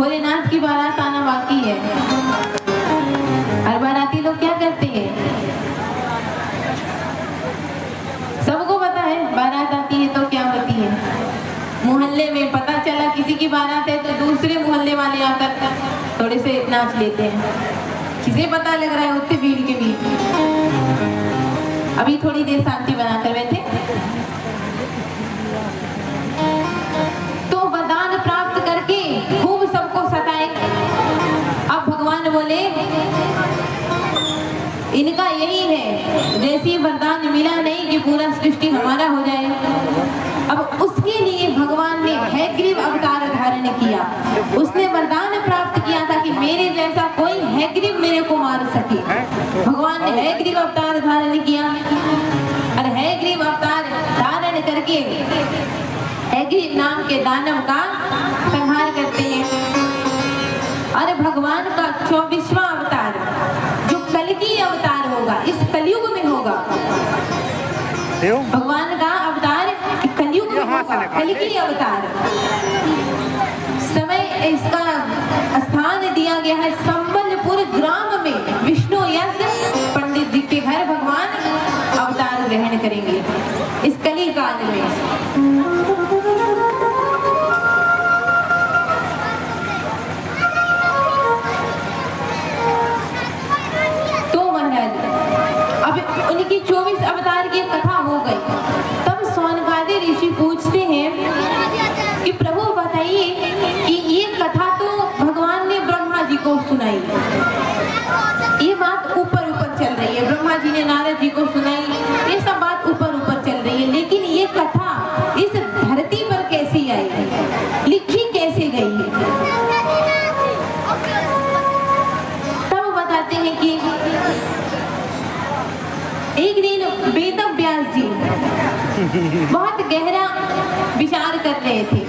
भोलेनाथ की बारात आना बाकी है। और बाराती लोग क्या करते हैं, सबको पता है बारात आती है तो क्या होती है। मोहल्ले में पता चला किसी की बारात है तो दूसरे मोहल्ले वाले आकर थोड़े से नाच लेते हैं। किसे पता लग रहा है उतनी भीड़ के बीच। अभी थोड़ी देर शांति बनाकर बैठे तो वरदान प्राप्त करके खूब सबको सताए। अब भगवान बोले इनका यही है, जैसी वरदान मिला नहीं कि पूरा सृष्टि हमारा हो जाए। अब उसके लिए भगवान ने हैग्रीव अवतार धारण किया। उसने वरदान प्राप्त किया था कि मेरे जैसा कोई हैग्रीव मेरे को मार सके। भगवान ने हैग्रीव अवतार धारण किया और हैग्रीव अवतार धारण करके हैग्रीव नाम के दानव का संहार करते हैं। और भगवान का 24वां अवतार जो कल्कि अवतार होगा, इस कलयुग में होगा। भगवान का अवतार कलयुग में होगा, कल्कि अवतार। समय इसका स्थान दिया गया है संबलपुर ग्राम में। विष्णु यज्ञ पंडित जी के घर भगवान अवतार ग्रहण करेंगे इस कली काल में। उनकी 24 अवतार की कथा हो गई। तब सौनकादि ऋषि पूछते हैं कि प्रभु बताइए कि ये कथा तो भगवान ने ब्रह्मा जी को सुनाई, ये बात ऊपर ऊपर चल रही है। ब्रह्मा जी ने नारद जी को सुनाई, ये सब बात ऊपर ऊपर चल रही है, लेकिन ये कथा इस धरती पर कैसे आई, लिखी कैसे गई है। तब बताते हैं कि एक दिन वेद व्यास जी बहुत गहरा विचार कर रहे थे।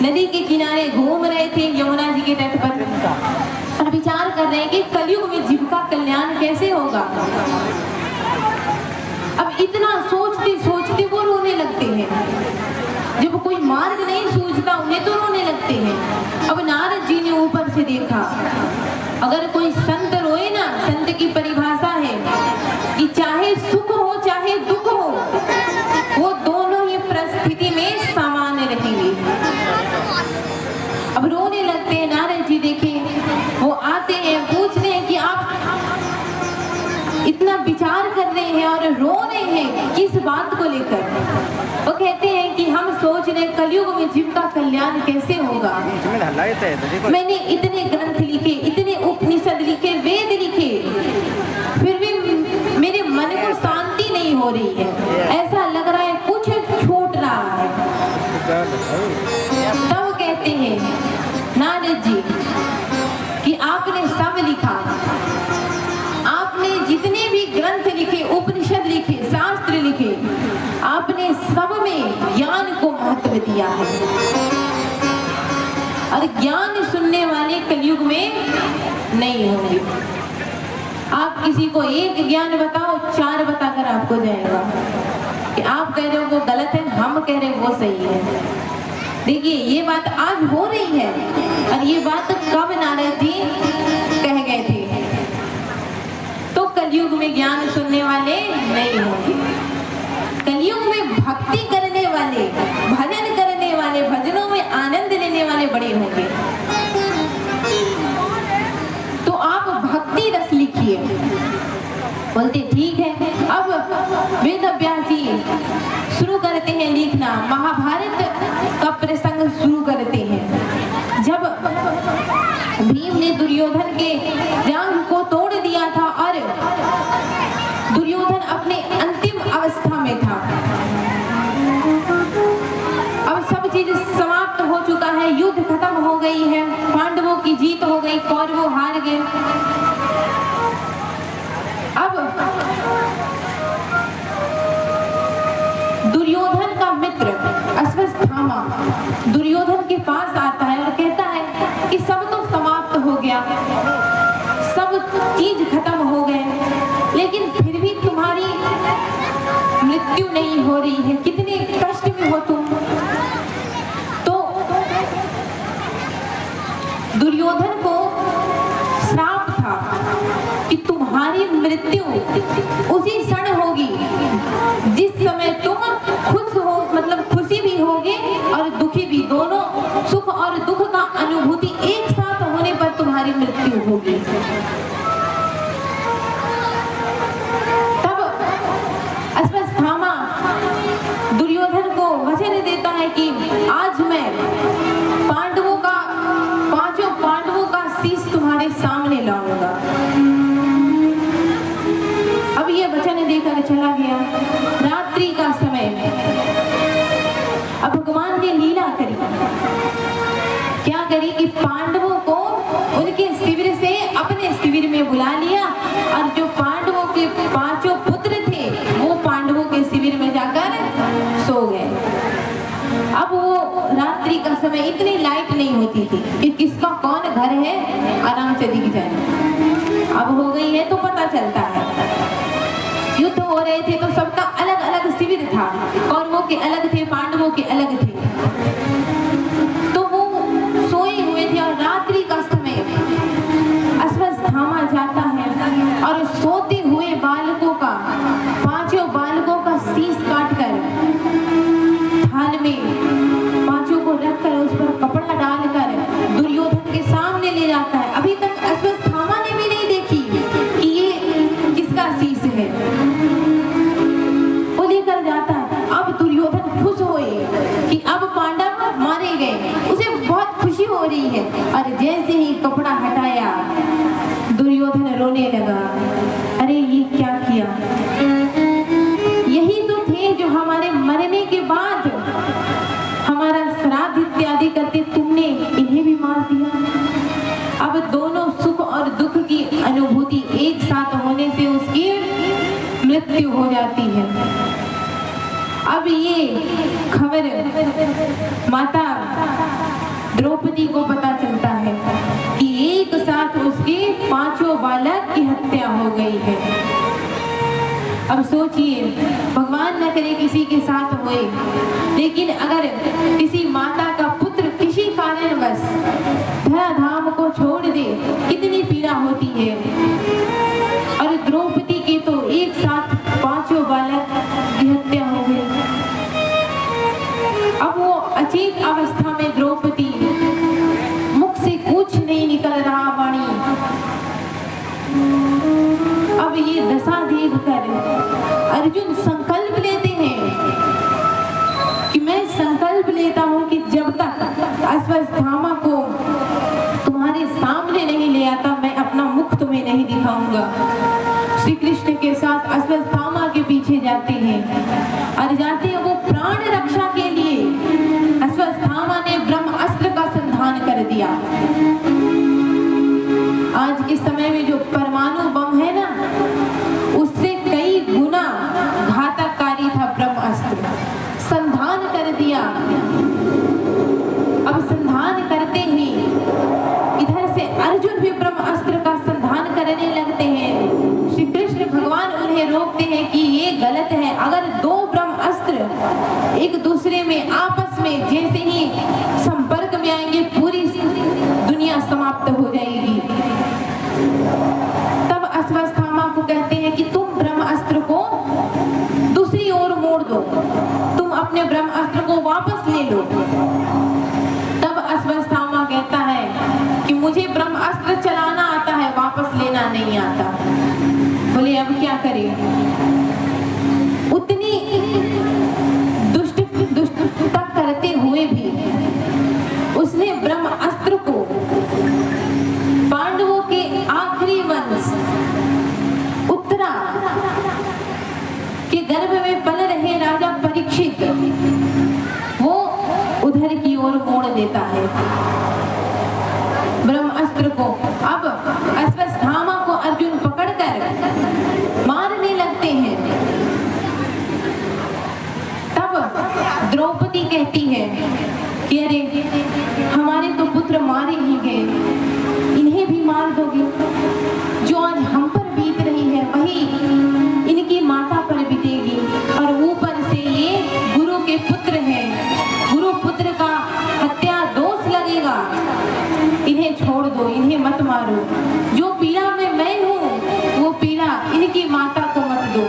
नदी के किनारे घूम रहे थे, यमुना जी के तट पर, और विचार कर रहे हैं कि कलयुग में जीव का कल्याण कैसे होगा। अब इतना सोचते सोचते वो रोने लगते हैं। जब कोई मार्ग नहीं सूझता उन्हें तो रोने लगते हैं। अब नारद जी ने ऊपर से देखा, अगर कोई संत रोए ना, संत की परिभाषा है कि चाहे सुख हो चाहे दुख हो, वो दोनों ही परिस्थिति में सामान्य रहेंगे। अब रोने लगते हैं नारद जी। देखे वो आते हैं, पूछते हैं कि आप इतना विचार कर रहे हैं और रो रहे हैं किस बात को लेकर। वो कहते हैं कि हम सोच रहे कलयुग में जीव का कल्याण कैसे होगा। मैंने इतने ग्रंथ लिखे, इतने उपनिषद लिखे, वेद लिखे, फिर भी मेरे मन को शांति नहीं हो रही है। ऐसा लग रहा है कुछ छूट रहा है। तब कहते हैं नारद जी कि आपने सब लिखा, आपने जितने भी ग्रंथ लिखे, उपनिषद लिखे, शास्त्र लिखे, आपने सब में ज्ञान को महत्व दिया है। और ज्ञान सुनने वाले कलयुग में नहीं होंगे। आप किसी को एक ज्ञान बताओ, 4 बताकर आपको जाएगा कि आप कह रहे हो वो गलत है, हम कह रहे हो वो सही है। देखिए ये बात आज हो रही है, और ये बात कब नारद जी कह गए थे। तो कलयुग में ज्ञान सुनने वाले नहीं होंगे। कलयुग में भक्ति करने वाले, भजन करने वाले, भजनों में आनंद लेने वाले बड़े होंगे। तो आप भक्ति रस लिखिए। बोलते ठीक है। अब वेद व्यास जी शुरू करते हैं लिखना। महाभारत का प्रसंग शुरू करते हैं। जब भीम ने दुर्योधन के जांघ को तोड़ दिया था और दुर्योधन अपने अंतिम अवस्था में था, अब सब चीज समाप्त हो चुका है, युद्ध खत्म हो गई है, पांडवों की जीत हो गई, कौरव हार गए। अब दुर्योधन का मित्र अश्वत्थामा दुर्योधन के पास आता है और कहता है कि सब तो समाप्त हो गया, सब चीज खत्म हो गए, लेकिन फिर भी तुम्हारी मृत्यु नहीं हो रही है, कितने कष्ट में हो तुम। तो दुर्योधन को श्राप था कि तुम्हारी मृत्यु उसी क्षण होगी जिस समय तुम खुश हो, मतलब खुशी भी होगे और दुखी भी, दोनों सुख और दुख का अनुभूति एक साथ होने पर तुम्हारी मृत्यु होगी। तब अश्वत्थामा दुर्योधन को वचन देता है कि आज मैं पांचों पांडवों का शीश तुम्हारे सामने लाऊंगा। अब ये वचन देकर चला गया। रात्रि का समय, अब भगवान ने लीला करी, क्या करी कि पांडवों को उनके शिविर से अपने शिविर में बुला लिया और जो पांडवों के पांचों पुत्र थे वो पांडवों के शिविर में जाकर सो गए। अब वो रात्रि का समय, इतनी लाइट नहीं होती थी कि किसका कौन घर है आराम से दिख जाए। अब हो गई है तो पता चलता है। युद्ध हो रहे थे तो सबका अलग अलग शिविर था, कौरवों के अलग थे, पांडवों के अलग थे, तो वो सोए हुए थे। और रात्रि का समय अश्वत्थामा जाता है और सोते हुए बालकों का, पांचों बालकों का शीश काटकर थाल में पांचों को रखकर उस पर कपड़ा डालकर दुर्योधन के सामने ले जाता है। अभी तक अश्वत्थामा ने भी नहीं देखी कि ये किसका शीश है, वो लेकर जाता है। अब दुर्योधन खुश हुए कि अब पांडव मारे गए, उसे बहुत खुशी हो रही है। और जैसे ही कपड़ा हटाया दुर्योधन रोने लगा, अरे ये क्या किया, यही तो थे जो हमारे मरने के बाद हमारा श्राद्ध इत्यादि करते, तुमने इन्हें भी मार दिया। अब दोनों सुख और दुख की अनुभूति एक साथ होने से उसकी मृत्यु हो जाती है। अब ये खबर माता द्रौपदी को पता चलता है कि एक साथ उसके पांचों बालक की हत्या हो गई है। अब सोचिए, भगवान न करे किसी के साथ होए, लेकिन अगर किसी माता का पुत्र किसी कारणवश धराधाम को छोड़ दे, कितनी पीड़ा होती है। और द्रौपदी के तो एक साथ पांचों बालक की हत्या हो गई। अब वो अचेत अवस्था में द्रौपदी, मुख से कुछ नहीं निकल रहा वाणी। अब ये दशा देखकर अर्जुन संकल्प लेते हैं कि मैं संकल्प लेता हूं कि जब तक अश्वत्थामा को तुम्हारे सामने नहीं ले आता मैं अपना मुख तुम्हें नहीं दिखाऊंगा। श्री कृष्ण के साथ अश्वत्थामा के पीछे जाते हैं और जाते हैं वो प्राण रक्षा के लिए। अश्वत्थामा ने ब्रह्मास्त्र का संधान कर दिया। आज के समय में जो परमाणु बम है ना, उससे कई गुना घातककारी था ब्रह्मास्त्र, संधान कर दिया। अब संधान करते ही इधर से अर्जुन भी ब्रह्मास्त्र का संधान करने लगते हैं। श्री कृष्ण भगवान उन्हें रोकते हैं कि ये गलत है। अगर दो ब्रह्मास्त्र एक दूसरे में आपस में जैसे ही संपर्क में आएंगे पूरी दुनिया समाप्त हो जाएगी। तब अश्वत्थामा को कहते हैं कि तुम ब्रह्मास्त्र को दूसरी ओर मोड़ दो, तुम अपने ब्रह्मास्त्र को वापस ले लो। तब अश्वत्थामा कहता है कि मुझे ब्रह्मास्त्र चलाना आता है, वापस लेना नहीं आता। बोले अब क्या करें। उतनी दुष्टता करते हुए भी उसने ब्रह्मास्त्र को पांडवों के आखिरी वंश उत्तरा के गर्भ में पल रहे राजा परीक्षित, वो उधर की ओर मोड़ देता है ब्रह्मास्त्र को। अब अश्वत्थामा को अर्जुन पकड़कर मारने लगते हैं। तब द्रौपदी कहती है कि अरे हमारे तो पुत्र मारे ही गए, इन्हें भी मार दोगे। जो आज हम पर बीत रही है वही इनकी माता पर बीतेगी। और ऊपर से ये गुरु के पुत्र हैं, गुरु पुत्र का हत्या दोष लगेगा, इन्हें छोड़ छोड़ दो, इन्हें मत मारो। जो पीड़ा में मैं हूँ वो पीड़ा इनकी माता को मत दो।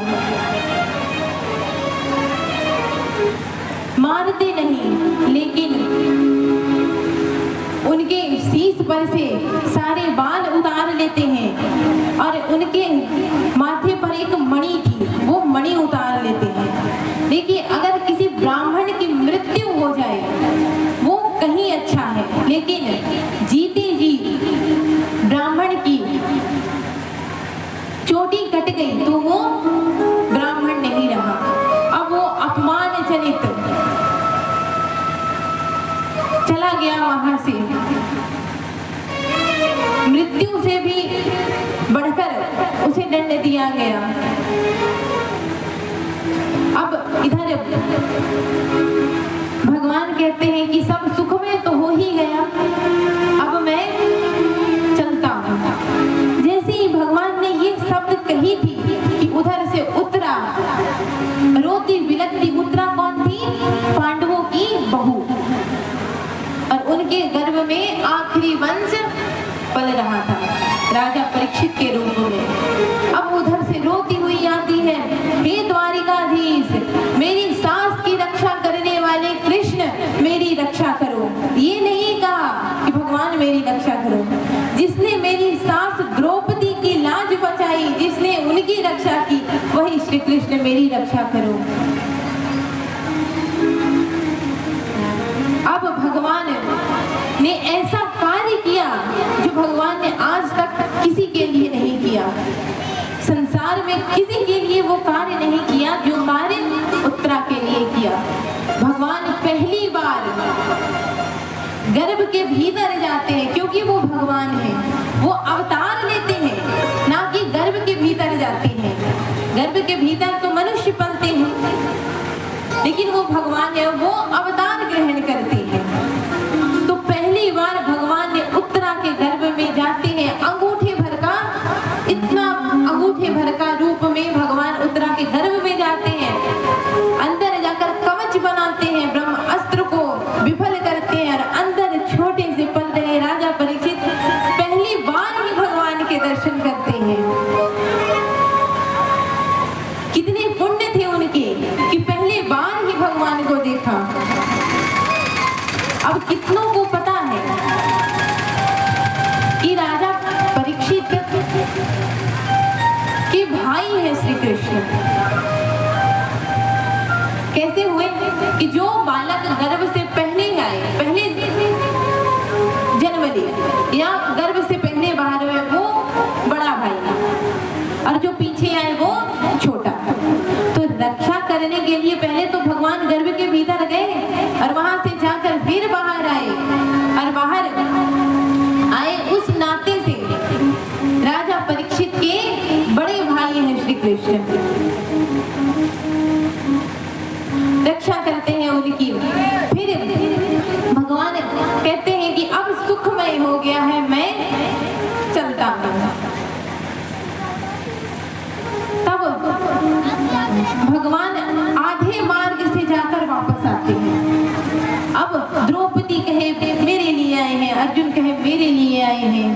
मारते नहीं, लेकिन उनके शीश पर से सारे बाल उतार लेते हैं और उनके माथे पर एक मणि थी, वो मणि उतार लेते हैं। देखिए, अगर किसी ब्राह्मण की मृत्यु हो जाए वो कहीं अच्छा है, लेकिन जीते जी ब्राह्मण की चोटी कट गई तो वो ब्राह्मण नहीं रहा। अब वो अपमानजनित चला गया, वहां से मृत्यु से भी बढ़कर उसे दंड दिया गया। अब इधर भगवान कहते हैं कि सब सुख में तो हो ही गया, अब मैं चलता हूँ। जैसे ही भगवान ने ये शब्द कही थी कि उधर से उतरा, रोती बिलखती उतरा। कौन थी? पांडवों की बहू, और उनके गर्भ में आखिरी वंश पल रहा था, राजा परीक्षित के रूप में। अब उधर से रोती हुई आती है, हे द्वारिकाधीश, मेरी सास की रक्षा करने वाले कृष्ण, मेरी रक्षा करो। ये नहीं कहा कि भगवान मेरी रक्षा करो, जिसने मेरी सास द्रौपदी की लाज बचाई, जिसने उनकी रक्षा की, वही श्री कृष्ण मेरी रक्षा करो। अब भगवान ने ऐसा कार्य किया जो भगवान ने आज तक किसी के लिए नहीं किया। संसार में किसी के लिए वो कार्य नहीं किया जो कार्य उत्तरा के लिए किया। भगवान पहली बार गर्भ के भीतर जाते हैं, क्योंकि वो भगवान है, वो अवतार लेते हैं, ना कि गर्भ के भीतर जाते हैं। गर्भ के भीतर तो मनुष्य पलते हैं, लेकिन वो भगवान है, वो अवतार ग्रहण करते हैं। तो पहली बार भगवान ने उत्तरा के गर्भ में जाते हैं, अंगूठे भर का, इतना अंगूठे भर का रूप में भगवान उत्तरा के गर्भ में जाते हैं। अंदर जाकर कवच बनाते हैं, ब्रह्मास्त्र को विफल करते हैं, और अंदर छोटे से पल रहे राजा परीक्षित पहली बार ही भगवान के दर्शन करते हैं। कितने पुण्य थे उनके कि पहले बार ही भगवान को देखा। अब कितनों को पता है कि राजा परीक्षित के भाई है श्री कृष्ण। कैसे हुए कि जो बालक गर्भ से पहले आए, पहले जन्म ले या गर्भ से पहले बाहर हुए, वो बड़ा भाई, और जो पीछे आए वो छोटा। तो रक्षा करने के लिए पहले तो भगवान गर्भ के भीतर गए और वहां से जाकर फिर बाहर आए, और बाहर आए उस नाते से राजा परीक्षित के बड़े भाई हैं श्री कृष्ण, रक्षा करते हैं उनकी। फिर भगवान कहते हैं कि अब सुखमय हो गया है, मैं चलता हूं। तब भगवान आधे मार्ग से जाकर वापस आते हैं। अब द्रौपदी कहे मेरे लिए आए हैं, अर्जुन कहे मेरे लिए आए हैं,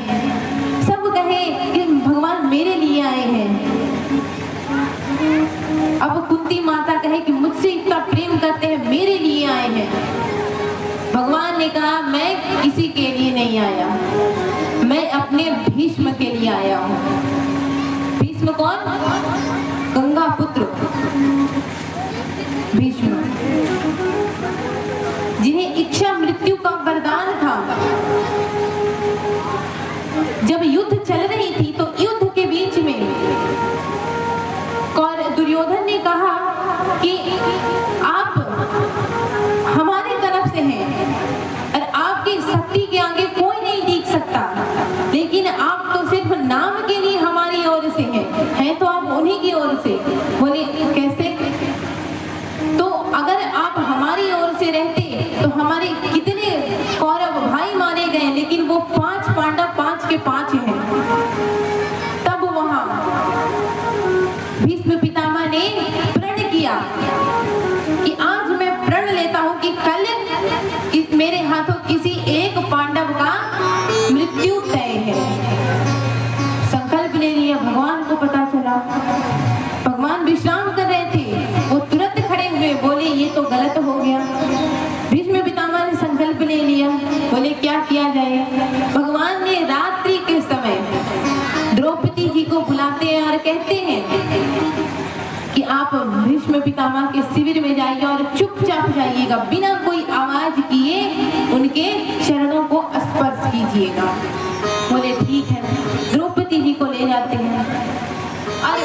सब कहे कि भगवान मेरे लिए आए हैं। अब कुंती माता कहे कि मुझसे इतना प्रेम करते हैं, मेरे लिए आए हैं। भगवान ने कहा मैं किसी के लिए नहीं आया, मैं अपने भीष्म के लिए आया हूँ। भीष्म कौन? गंगा पुत्र भीष्म, जिन्हें इच्छा मृत्यु का वरदान था। जब युद्ध चल रही थी तो युद्ध के बीच में दुर्योधन ने कहा कि आप हमारे तरफ से हैं और आपकी शक्ति के आगे कोई नहीं टिक सकता, लेकिन आप तो सिर्फ नाम के लिए हमारी ओर से हैं तो आप उन्हीं की ओर से। बोले कैसे? तो अगर आप हमारी ओर से रहते तो हमारे कितने कौरव भाई मारे गए, लेकिन वो 5 पांडव 5 के 5 हैं। तब वहां भीष्म पितामह ने प्रण किया कि आज मैं प्रण लेता हूं कि कल मेरे हाथों किसी एक पांडव का मृत्यु भीष्म पितामह के शिविर में जाइए और चुपचाप जाइएगा, बिना कोई आवाज किए उनके चरणों को स्पर्श कीजिएगा। बोले ठीक है। द्रौपदी जी को ले जाते हैं और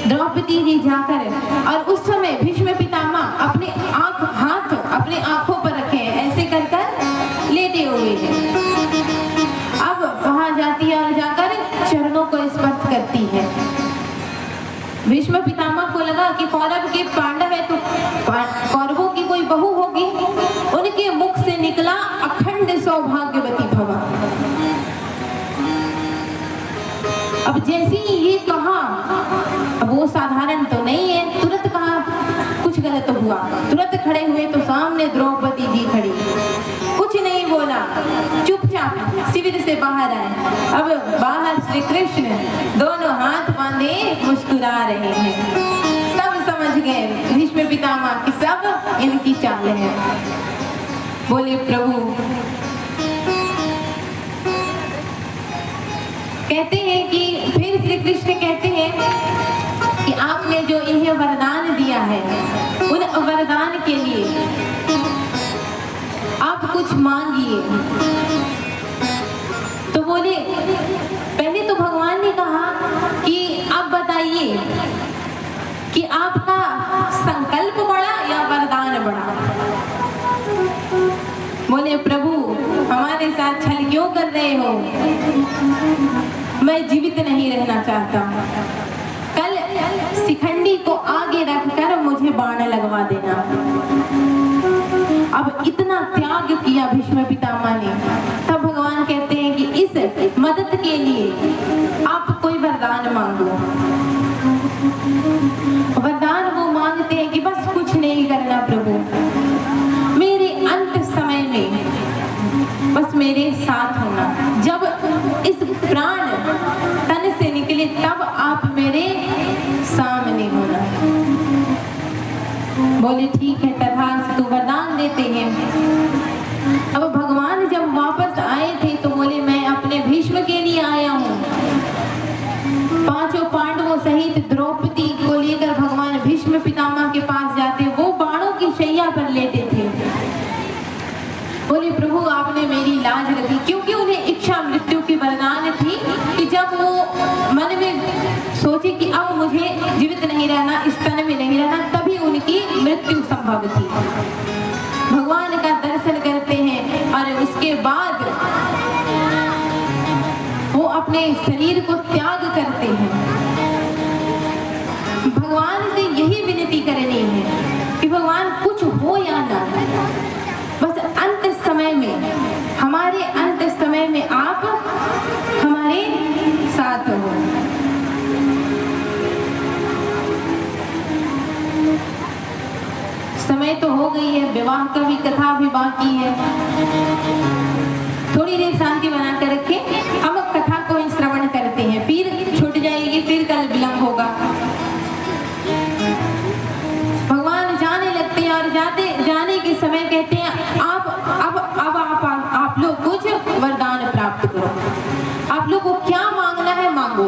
द्रौपदी जी जाकर और उस समय भीष्म पितामह अपने हाथ अपने आंखों पर रखे हैं, ऐसे कर कर लेटे हुए हैं। अब वहां जाती है और जाकर चरणों को स्पर्श करती है। भीष्म पितामह को लगा कि कौरव के पांडव है तो कौरवों की कोई बहू होगी। उनके मुख से निकला अखंड सौभाग्यवती भव। अब जैसे ही ये कहा, अब वो साधारण तो नहीं है, तुरंत कहा कुछ गलत हुआ। तुरंत खड़े हुए तो सामने द्रौपदी जी खड़ी, कुछ नहीं बोला, चुपचाप शिविर से बाहर आए। अब बाहर श्री कृष्ण दोनों हाथ बांधे मुस्कुरा रहे हैं। सब समझ गए भीष्म पितामह कि सब इनकी चाल है। बोले प्रभु, कहते हैं कि फिर श्री कृष्ण कहते हैं कि आपने जो इन्हें वरदान दिया है, उन वरदान के लिए आप कुछ मांगिए। तो बोले, पहले तो भगवान ने कहा कि आप बताइए कि आपका संकल्प बड़ा या वरदान बड़ा। बोले प्रभु, हमारे साथ छल क्यों कर रहे हो? मैं जीवित नहीं रहना चाहता। कल शिखंडी को आगे रखकर मुझे बाण लगवा देना। अब इतना त्याग किया भीष्म पितामह ने। तब भगवान कहते हैं कि इस मदद के लिए आप कोई वरदान मांगो। वरदान वो मांगते हैं कि बस कुछ नहीं करना प्रभु, मेरे अंत समय में बस मेरे साथ होना। जब इस प्राण तन से निकले तब आप मेरे सामने होना। बोले ठीक है, तथास्तु, वरदान देते हैं। अब भगवान जब वापस आए थे तो बोले मैं अपने भीष्म के लिए आया हूँ। पांचों पांडवों सहित द्रौपदी को लेकर भगवान भीष्म पितामह के पास जाते। वो बाणों की शैया पर लेटे थे। बोले प्रभु, आपने मेरी लाज रखी, क्योंकि उन्हें इच्छा मृत्यु की वरदान थी कि जब वो मन में सोचे कि अब मुझे जीवित नहीं रहना, इस तन में नहीं रहना, तभी उनकी मृत्यु संभव थी। भगवान का दर्शन करते हैं और उसके बाद वो अपने शरीर को त्याग करते हैं। भगवान से यही विनती करनी है कि भगवान कुछ हो या ना, बस अंत समय में, हमारे अंत समय में आप हमारे साथ हो। समय तो हो गई है, विवाह का भी कथा भी बाकी है। थोड़ी देर शांति बना कर रखें, हम कथा को श्रवण करते हैं, फिर छूट जाएगी, फिर कल विलंब होगा। भगवान जाने लगते हैं और जाने के समय कहते हैं आप लोग कुछ वरदान प्राप्त करो। आप लोग को क्या मांगना है मांगो।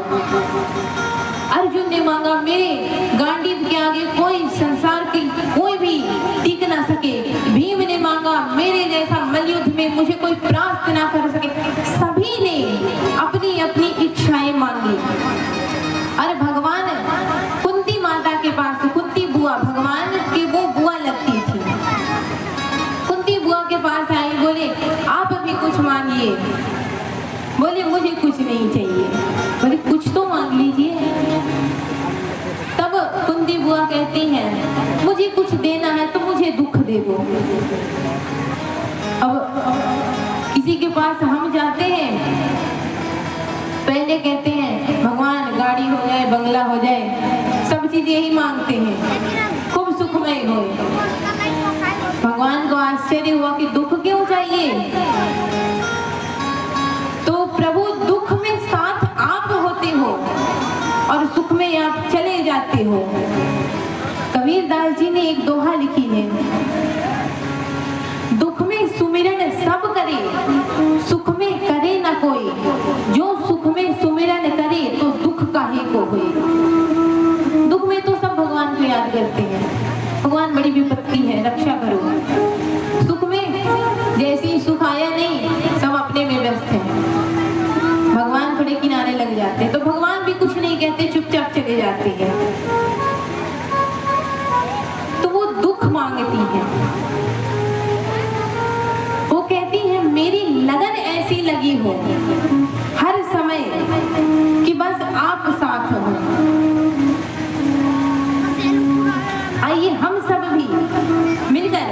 अर्जुन ने मांगा, मेरे गांडीव के आगे कोई संसार की कोई भी टिक ना सके। भीम ने मांगा, मेरे जैसा मलयुद्ध में मुझे कोई परास्त ना कर सके। सभी ने अपनी अपनी इच्छाएं मांगी। और भगवान कुंती माता के पास, कुंती बुआ भगवान की वो बुआ लगती थी, कुंती बुआ के पास आई। बोले आप भी कुछ मांगिए। बोले मुझे कुछ नहीं चाहिए। बोले कुछ तो मांग लीजिए। तब कुंती बुआ कहती हैं, मुझे कुछ देना है तो मुझे दुख दे दो। अब किसी के पास हम जाते हैं, पहले कहते हैं भगवान गाड़ी हो जाए, बंगला हो जाए, सब चीज यही मांगते हैं, खूब सुखमय हो। भगवान को आश्चर्य हुआ कि दुख क्यों चाहिए? तो प्रभु दुख में साथ आप होते हो और सुख में आप चले जाते हो। कबीरदास जी ने एक दोहा लिखी है, दुख में सुमिरन सब करे, सुख में करे न कोई। जो सुख में सुमिरन करे तो दुख काहे को होए। दुख में तो सब भगवान व्यस्त हैं। भगवान थोड़े किनारे लग जाते हैं तो भगवान भी कुछ नहीं कहते, चुपचाप चले जाते हैं। तो वो दुख मांगती है, वो कहती है मेरी लगन ऐसी लगी हो हर समय कि बस आप साथ हो। आइए हम सब भी मिलकर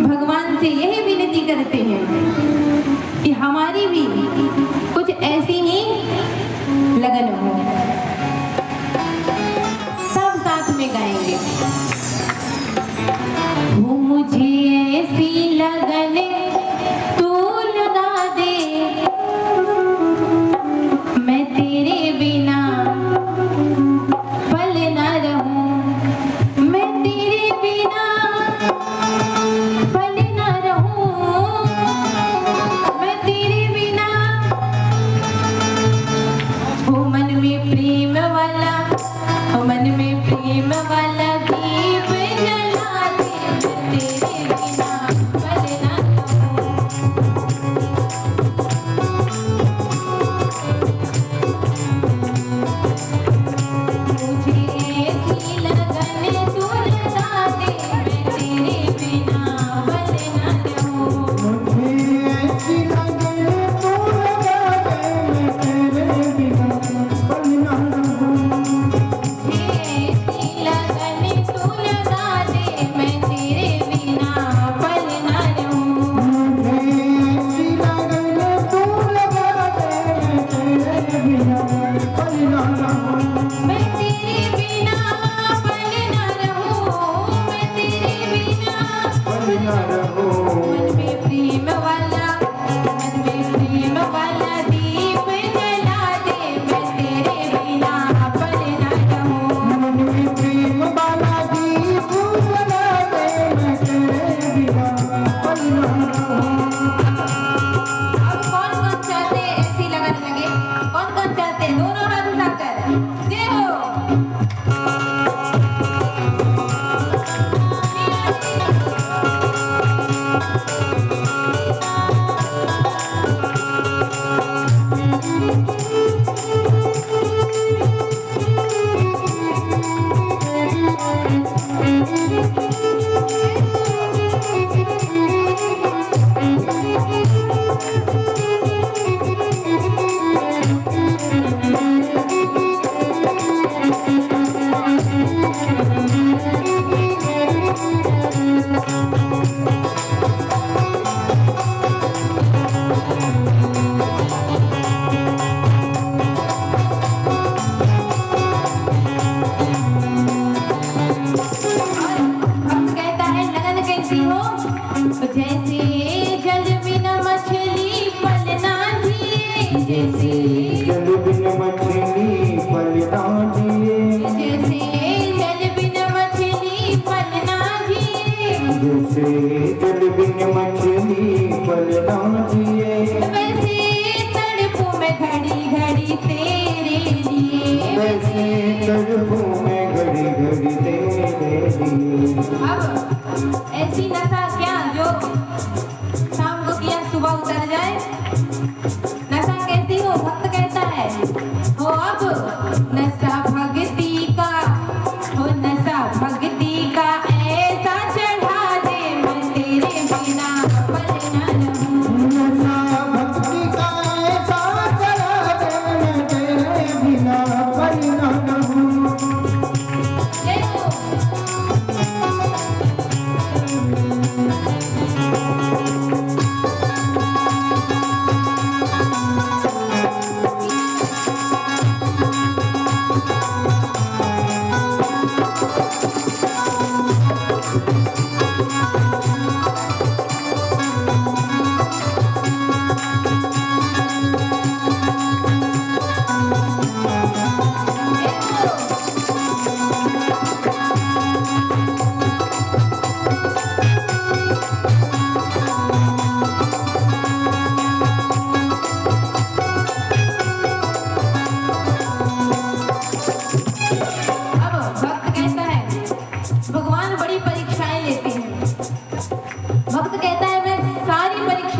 भगवान से यही विनती करते हैं कि हमारी भी कुछ ऐसी ही लगन हो। सब साथ में गाएंगे।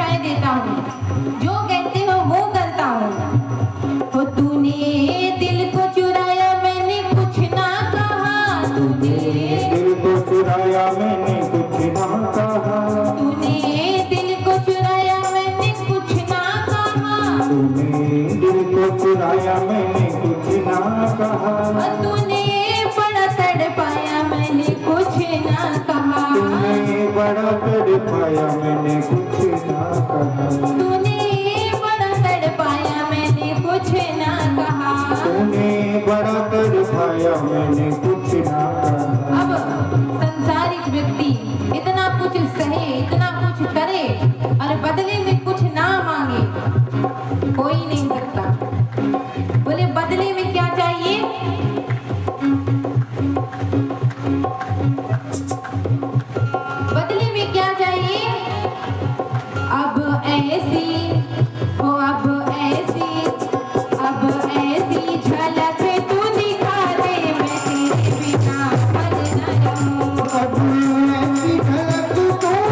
कह देता हूँ, जो कहते हो वो करता हूँ। हो तूने दिल को चुराया मैंने कुछ ना कहा, तूने दिल को चुराया मैंने कुछ ना कहा, तूने दिल को चुराया मैंने कुछ ना कहा, तूने दिल को चुराया मैंने कुछ ना कहा, तूने बड़ा तड़पाया मैंने कुछ ना कहा, तूने बड़ा तड़पाया मैंने कुछ ना कहा, तूने बड़ा तड़पाया मैंने कुछ ना कहा। तूने बड़ा तड़पाया मैंने कुछ ना कहा। अब संसारिक व्यक्ति इतना कुछ सहे, इतना कुछ करे और बदले में कुछ ना मांगे, कोई नहीं करता। बोले बदले में क्या चाहिए? बदले में क्या चाहिए? अब ऐसी हो, अब ऐसी, अब ऐसी झलक तू दिखा दे, मैं तेरे बिना पल न रहूं। अब ऐसी झलक तू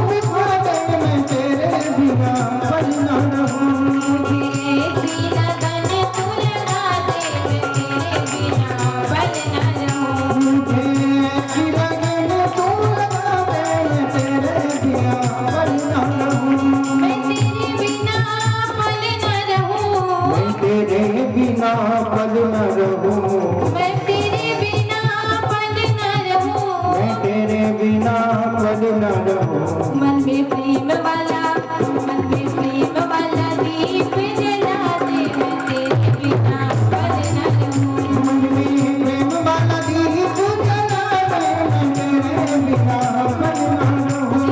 दिखा दे, मैं तेरे बिना पल न रहूं। मुझे ऐसी लगन तू लगा दे, मैं तेरे बिना पल न रहूं। मुझे ऐसी लगन तू लगा दे, मैं तेरे बिना पल न रहूं। मैं तेरे बिना पल न रहूं। मैं तेरे बिना पल न रहूं। मैं तेरे बिना पल न रहूं। मैं तेरे बिना पल न रहूं। मन में प्रेम वाला, मन में प्रेम वाला दीप जला दे, मैं तेरे बिना पल न रहूं। मन में प्रेम वाला दीप जला दे, मैं तेरे बिना पल न रहूं।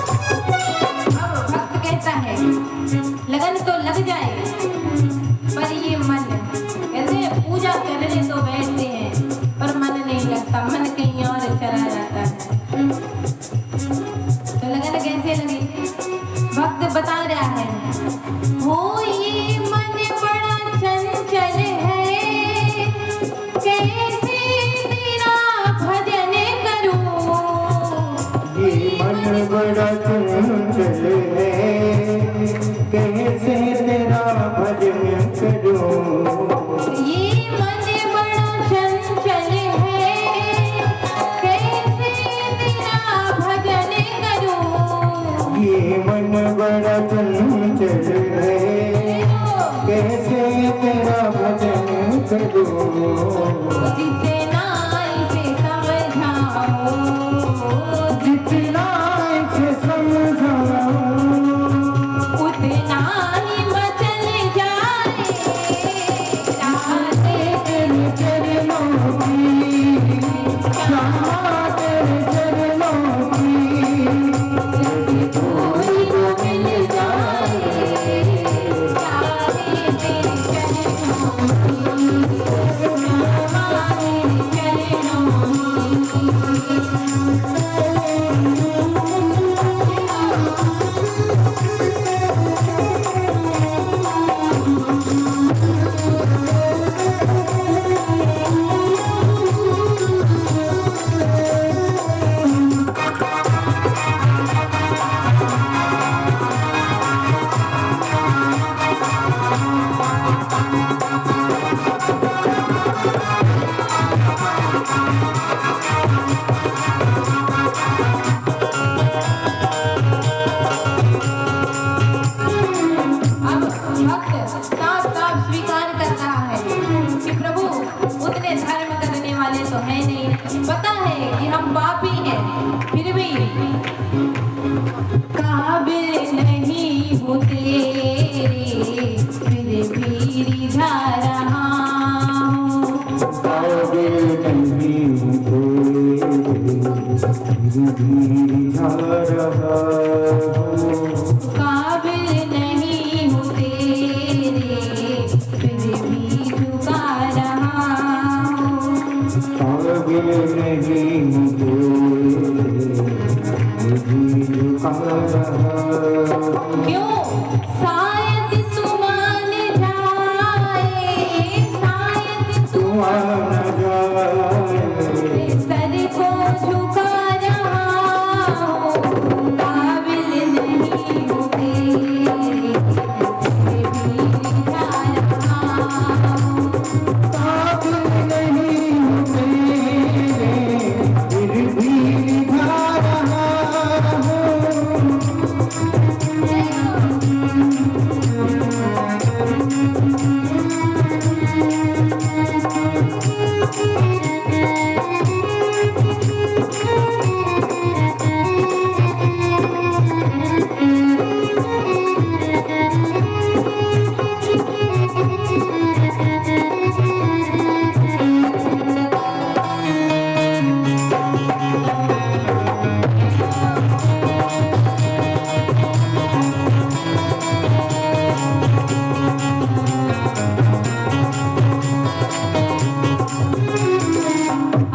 अब भक्त कहता है लगन तो लग जाए, पर ये मन कहते हैं पूजा करने तो बैठते हैं पर मन नहीं लगता, मन कहीं और चला जाता है। तो लगन कैसे लगी? भक्त बता रहा है, हो ये मन बड़ा चंचल है, कैसे तेरा भजन करूं। ये मन बड़ा चंचल है, कैसे तेरा भजन करूं। ये मन बड़ा चंचल है, कैसे तेरा भजन करूं। ये मन बड़ा चंचल है, कैसे तेरा भजन करूं। जितना इसे समझाऊं, जितना इसे समझाऊं, उतना ही मचल जाए राधे तेरे चरणों की, श्यामा तेरे चरणों की, कोई न मिल जाए राधे तेरे चरणों की, श्यामा तेरे काबिल नहीं हूँ तेरे फिर भी रिझा रहा हूँ। काबिल नहीं हूँ तेरे फिर भी रिझा रहा हूँ। काबिल नहीं हूँ तेरे फिर भी झुका रहा हूँ। काबिल नहीं हूँ तेरे फिर भी झुका रहा हूँ। क्यों शायद तू मान जाए, शायद तू मान जाए सर को झुका रहा हूँ। काबिल नहीं हूँ तेरे फिर भी रिझा रहा हूँ। काबिल नहीं हूँ तेरे फिर भी रिझा रहा हूँ।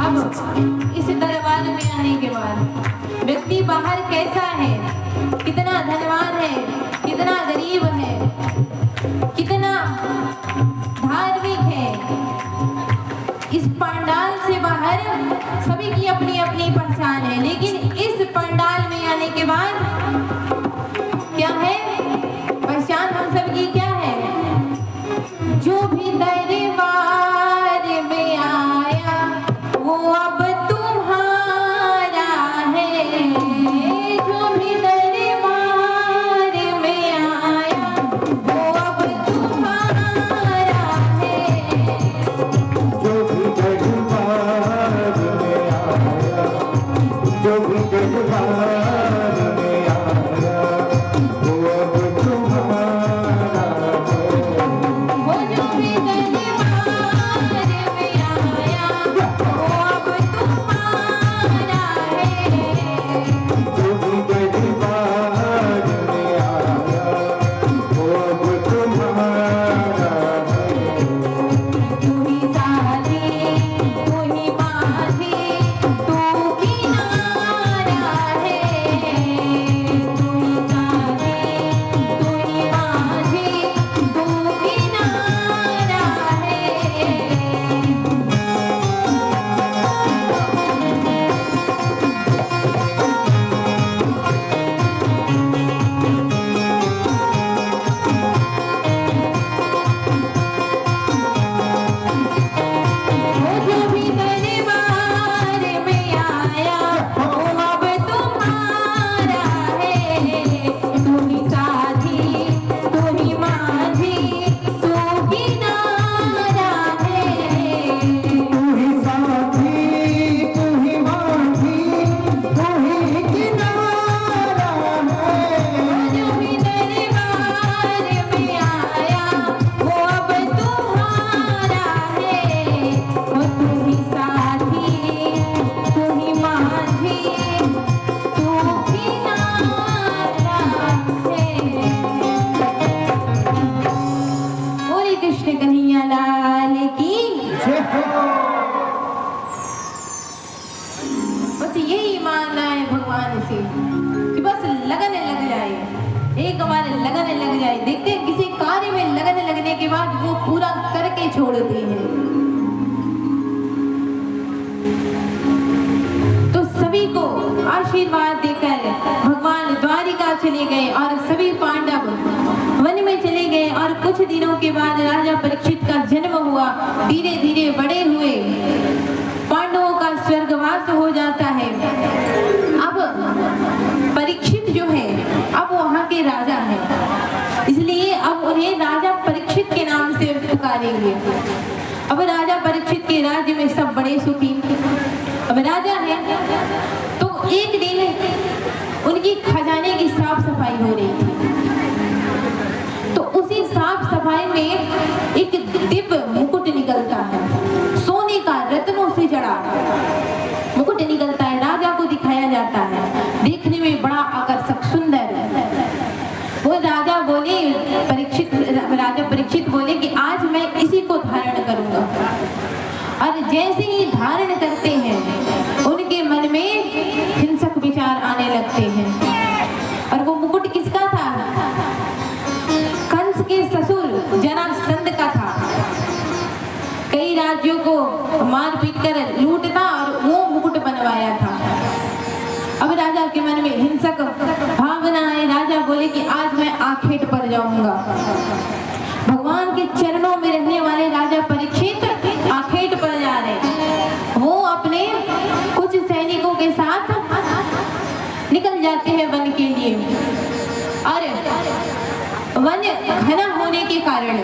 अब इस दरबार में आने के बाद व्यक्ति बाहर कैसा है, कितना धनवान है, कितना गरीब है, कितना धार्मिक है, इस पंडाल से बाहर सभी की अपनी अपनी पहचान है। लेकिन इस पंडाल में आने के बाद क्या है पहचान हम सबकी, क्या है? जो भी दरबार में आया वो अब तुम्हारा है। जो भी दरबार में आया वो अब तुम्हारा है। जो भी दरबार में आया, जो भी दरबार में आया, वो अब तुम्हारा है। वो जो भी दरबार में आया वो अब तुम्हारा है। जो भी दरबार में आया, वो अब तुम्हारा है। तू ही साथी, तू ही माझी, तू किनारा है। तू ही साथी, तू ही माझी, तू किनारा है। वो जो भी दरबार में आया वो अब तुम्हारा है। तू ही साथी, तू ही माझी, तू किनारा है। तू ही साथी, तू ही माझी, तू ही किनारा है। जो भी दरबार में आया वो अब तुम्हारा है। वो तू ही साथी, तू ही माझी, तू किनारा है। बोले कृष्ण कन्हैया लाल की। बस यही मांगना है भगवान से कि बस लगन लग जाए, एक बार लगन लग जाए। देखते हैं किसी कार्य में लगन लगने के बाद वो पूरा करके छोड़ते हैं। तो सभी को आशीर्वाद देकर भगवान द्वारिका चले गए और सभी पांडव वन में चले गए। और कुछ दिनों के बाद राजा परीक्षित का जन्म हुआ। धीरे धीरे बड़े हुए, पांडवों का स्वर्गवास हो जाता है। अब परीक्षित जो है अब वहाँ के राजा हैं, इसलिए अब उन्हें राजा परीक्षित के नाम से पुकारेंगे। अब राजा परीक्षित के राज्य में सब बड़े सुखी। अब राजा है तो एक दिन उनकी खजाने की साफ सफाई हो रही थी। तो उसी साफ सफाई में एक दिव्य मुकुट निकलता है, सोने का रत्नों से जड़ा मुकुट निकलता है, राजा को दिखाया जाता है, देखने में बड़ा आकर्षक सुंदर। वो राजा परीक्षित बोले कि आज मैं इसी को धारण करूंगा। और जैसे ही धारण करते हैं उनके मन में हिंसक विचार आने लगते हैं। और वो मुकुट किसका था? कंस के ससुर जरासंध का था। कई राज्यों को मार पीट कर लूटता और वो मुकुट बनवाया था। अब राजा के मन में हिंसक भावना है। राजा बोले कि आज मैं आखेट पर जाऊंगा। भगवान के चरणों में रहने वाले राजा परीक्षित आखेट पर जा रहे। वो अपने कुछ सैनिकों के साथ निकल जाते हैं वन के लिए। और वन घना होने के कारण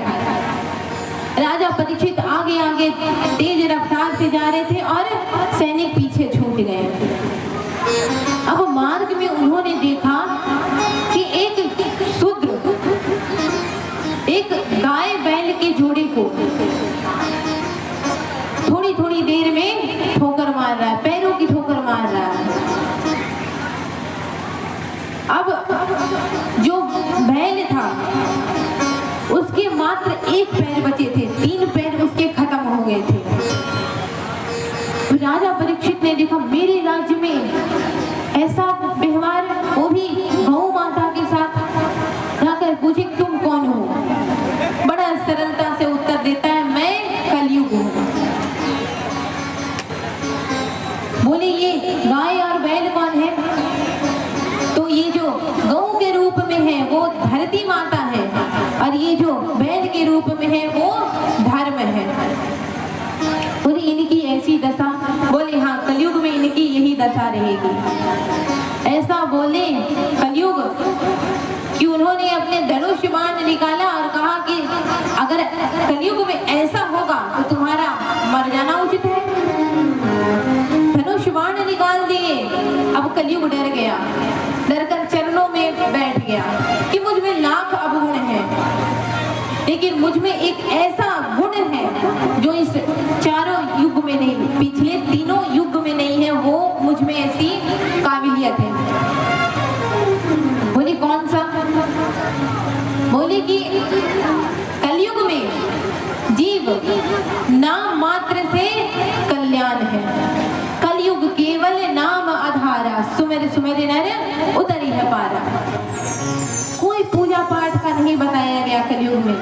राजा परीक्षित आगे आगे तेज रफ्तार से जा रहे थे और सैनिक पीछे छूट गए। अब मार्ग में उन्होंने देखा कि एक शूद्र एक गाय बैल के जोड़े को थोड़ी थोड़ी देर में ठोकर मार रहा है, पैरों की ठोकर मार रहा है। अब जो बैल था उसके मात्र एक पैर बचे थे, 3 पैर उसके खत्म हो गए थे। राजा परीक्षित ने देखा मेरे राज्य में ऐसा व्यवहार, वो भी गौ माता के साथ। जाकर पूछे तुम कौन हो? बड़ा सरलता से उत्तर देता है मैं कलयुग हूँ। बोले ये गाय और बैल कौन है? तो ये जो गौ के रूप में है वो धरती माता है और ये जो बैल के रूप में है वो धर्म है। बोले इनकी ऐसी दशा? बोले हाँ कलयुग में इनकी यही दशा रहेगी। ऐसा बोले कलयुग कि उन्होंने अपने धनुष बाण निकाला और कहा कि अगर कलयुग में ऐसा होगा तो तुम्हारा मर जाना उचित है। धनुष बाण निकाल दिए। अब कलयुग डर गया, डरकर चरणों में बैठ गया कि मुझ में लाख अवगुण है, लेकिन मुझ में एक ऐसा गुण है जो इस चारों युग में नहीं, पिछले तीनों युग में नहीं है। वो मुझ में ऐसी काबिलियत है। बोले कौन सा? बोले कि कलयुग में जीव नाम मात्र से कल्याण है। कलयुग केवल नाम आधारा, सुमेर सुमेर नर उतरी है पारा। कोई पूजा पाठ का नहीं बताया गया कलयुग में,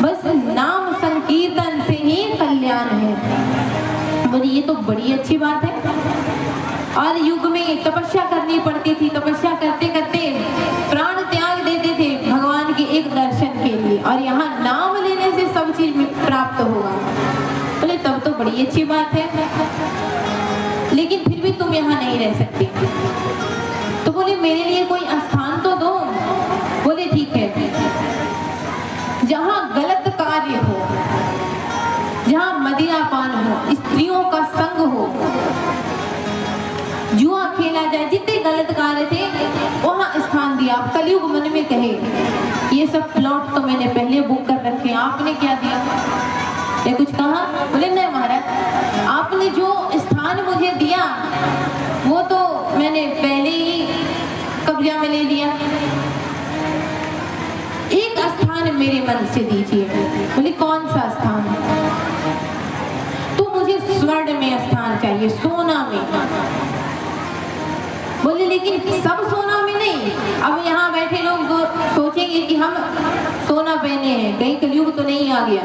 बस नाम संकीर्तन से ही कल्याण है। बोले ये तो बड़ी अच्छी बात है। और युग में तपस्या करनी पड़ती थी, तपस्या करते करते प्राण त्याग देते थे भगवान के एक दर्शन के लिए, और यहाँ नाम लेने से सब चीज प्राप्त होगा। बोले तब तो बड़ी अच्छी बात है, लेकिन फिर भी तुम यहाँ नहीं रह सकते। तो बोले मेरे लिए कोई स्थान तो दो। बोले ठीक है, जहाँ गलत कार्य हो, जहाँ मदिरापान हो, स्त्रियों का संग हो, जुआ खेला जाए, जितने गलत कार्य थे वहाँ स्थान दिया। कलयुग मन में कहे ये सब प्लॉट तो मैंने पहले बुक कर रखे, आपने क्या दिया? ये कुछ कहा? बोले नहीं महाराज, आपने जो स्थान मुझे दिया वो तो मैंने पहले ही कब्जा में ले लिया। एक स्थान मेरे मन से दीजिए। बोले कौन सा स्थान? तो मुझे स्वर्ण में स्थान चाहिए, सोना में। बोले लेकिन सब सोना में नहीं। अब यहाँ बैठे लोग सोचेंगे कि हम सोना पहने हैं, कहीं कलयुग तो नहीं आ गया।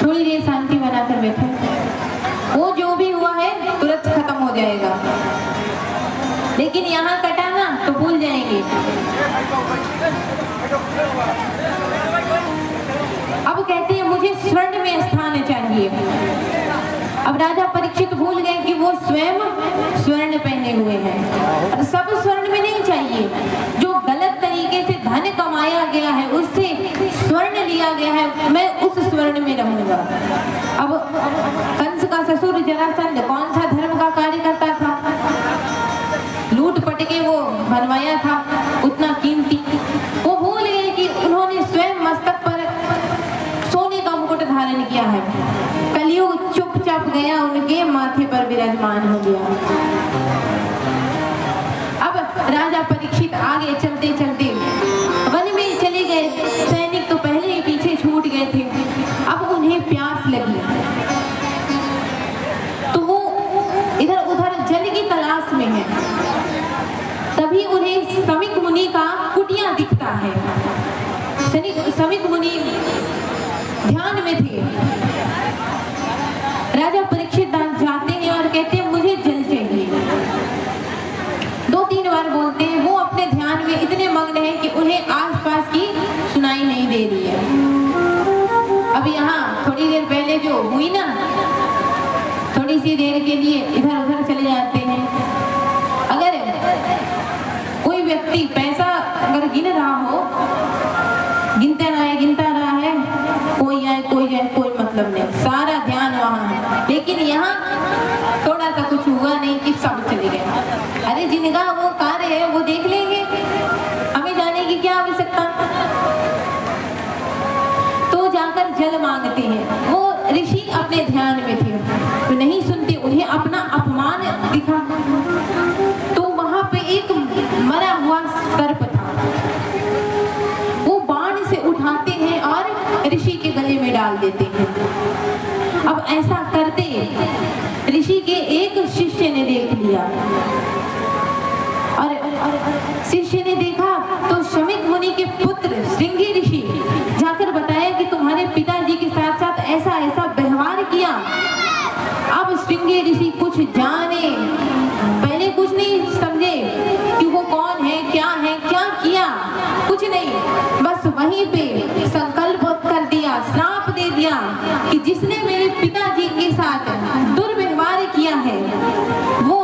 थोड़ी देर शांति बनाकर बैठे, वो जो भी हुआ है तुरंत खत्म हो जाएगा, लेकिन यहाँ कटाना तो भूल जाएंगे। अब कहते हैं मुझे स्वर्ण में स्थान चाहिए। अब राजा परीक्षित भूल गए कि वो स्वयं स्वर्ण पहने हुए हैं। और सब स्वर्ण में नहीं चाहिए, जो गलत तरीके से धन कमाया गया है उससे स्वर्ण लिया गया है, मैं उस स्वर्ण में रहूंगा। अब कंस का ससुर जरासंध कौन सा धर्म का कार्य करता था? लूट पट के वो बनवाया था उतना कीमती। वो भूल गए कि उन्होंने स्वयं मस्तक पर सोने का मुकुट धारण किया है। कलयुग चुपचाप गया, उनके माथे पर विराजमान हो गया। अब राजा परीक्षित आगे चलते चलते वन में चले गए। सैनिक तो पहले ही पीछे छूट गए थे। अब उन्हें प्यास लगी तो वो इधर उधर जल की तलाश में है। तभी उन्हें समिक मुनि का कुटिया दिखता है। समिक मुनि ध्यान में थे। राजा परीक्षित जाते हैं और कहते हैं मुझे जल चाहिए। 2-3 बार बोलते हैं। वो अपने ध्यान में इतने मग्न हैं कि उन्हें आसपास की सुनाई नहीं दे रही है। अब यहाँ थोड़ी देर पहले जो हुई ना, थोड़ी सी देर के लिए इधर उधर चले जाते हैं। अगर कोई व्यक्ति पैसा अगर गिन रहा हो, गिनता रहा है, कोई आए कोई मतलब नहीं, सारा ध्यान वहाँ है। लेकिन यहाँ थोड़ा सा कुछ हुआ नहीं कि सब चले गए। अरे जिनका वो कार्य है वो देख लेंगे, हमें जाने की क्या आवश्यकता। तो जाकर जल मांगते हैं। वो ऋषि अपने ध्यान में थे तो नहीं सुनते, उन्हें अपना अपमान दिखा। तो वहां पे एक मरा हुआ सर्प था। वो बाण से उठाते हैं और ऋषि के गले में डाल देते हैं। अब ऐसा करते ऋषि के एक शिष्य ने देख लिया और शिष्य ने देखा तो शमिक मुनि के पुत्र श्रृंगी ऋषि जाकर बताया कि तुम्हारे पिताजी के साथ साथ ऐसा ऐसा व्यवहार किया। अब श्रृंगी ऋषि कुछ जाने, पहले कुछ नहीं समझे कि वो कौन है, क्या किया, कुछ नहीं, बस वहीं पे संकल्प कर दिया, श्राप दे दिया कि जिसने मेरे पिताजी के साथ दुर्व्यवहार किया है वो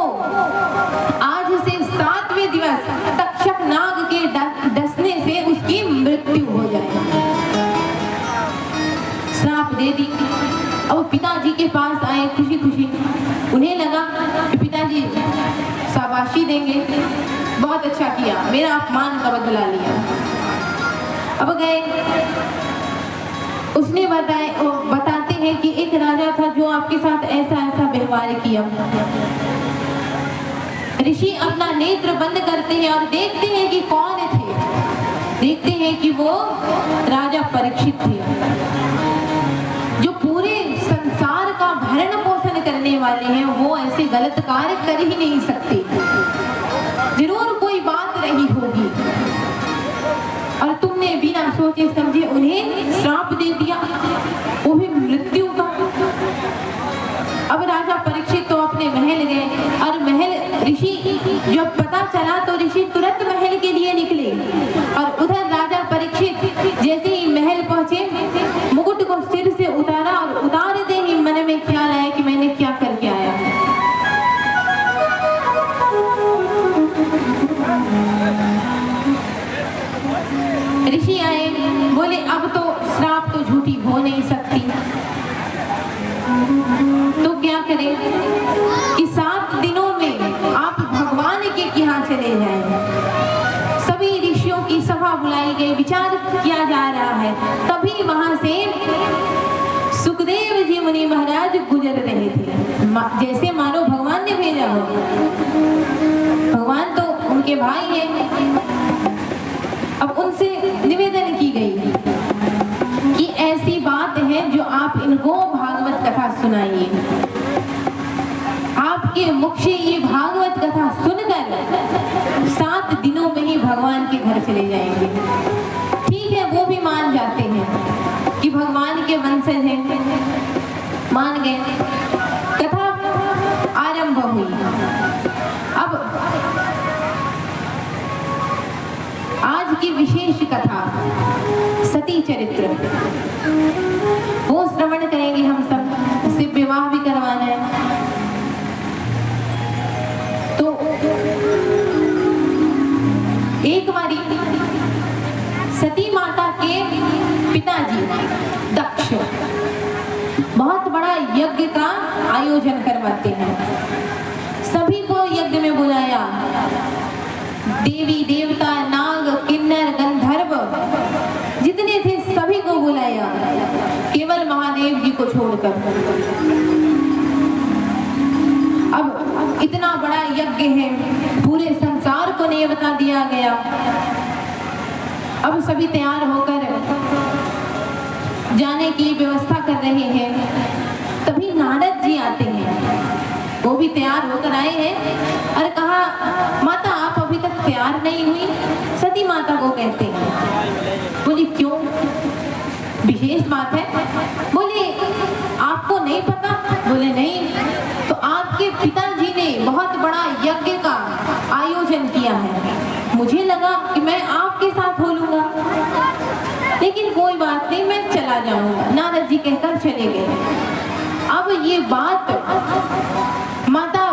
आज से 7वें दिवस तक्षक नाग के डसने से उसकी मृत्यु हो जाए। श्राप दे दी। अब पिताजी के पास आए खुशी खुशी। उन्हें लगा कि पिताजी शाबाशी देंगे, बहुत अच्छा किया, मेरा अपमान का बदला लिया। अब गए, उसने बताते हैं कि एक राजा था जो आपके साथ ऐसा ऐसा व्यवहार किया। ऋषि अपना नेत्र बंद करते हैं और देखते हैं कि कौन थे। देखते हैं कि वो राजा परीक्षित थे जो पूरे संसार का भरण पोषण करने वाले हैं। वो ऐसे गलत कार्य कर ही नहीं सकते, जरूर कोई बात रही होगी और तुमने बिना सोचे समझे उन्हें श्राप दे दिया, वो भी मृत्यु का। अब राजा परीक्षित तो अपने महल गए और महल ऋषि जब पता चला तो ऋषि तुरंत महल के लिए निकले। और उधर राजा परीक्षित जैसे ही महल पहुंचे मुकुट को सिर से उतारा और उतारते ही मन में ख्याल आया कि मैंने क्या करके आया। ऋषि आए, बोले अब तो श्राप तो झूठी हो नहीं सकती, तो क्या करें कि 7 दिनों में आप भगवान के यहाँ चले जाएं। सभी ऋषियों की सभा बुलाई गई, विचार किया जा रहा है। तभी वहां से सुखदेव जी मुनि महाराज गुजर रहे थे, जैसे मानो भगवान ने भेजा हो। भगवान तो उनके भाई हैं। अब उनसे निवेदन की गई कि ऐसी बात है जो आप इनको भागवत कथा सुनाइए। आपके मुख से ये भागवत कथा सुनकर 7 दिनों में ही भगवान के घर चले जाएंगे। ठीक है, वो भी मान जाते हैं कि भगवान के वंशज हैं, मान गए। कथा आरंभ हुई। अब आज की विशेष कथा सती चरित्र वो श्रवण करेंगे हम सब। उससे विवाह भी करवाना है। पिताजी दक्ष बहुत बड़ा यज्ञ का आयोजन करवाते हैं। सभी को यज्ञ में बुलाया, देवी देवता नाग किन्नर गंधर्व जितने थे सभी को बुलाया, केवल महादेव जी को छोड़कर। अब इतना बड़ा यज्ञ है, पूरे संसार को नेवता दिया गया। अब सभी तैयार होकर जाने की व्यवस्था कर रहे हैं। तभी नारद जी आते हैं, वो भी तैयार होकर आए हैं और कहा, माता आप अभी तक तैयार नहीं हुई? सती माता को कहते हैं। बोली क्यों, विशेष बात है? बोले आपको नहीं पता? बोले नहीं। तो आपके पिताजी ने बहुत बड़ा यज्ञ का आयोजन किया है, मुझे लगा कि मैं आपके साथ हो लूंगा, लेकिन कोई बात नहीं, मैं चला जाऊंगा। नारद जी कहकर चले गए। अब ये बात माता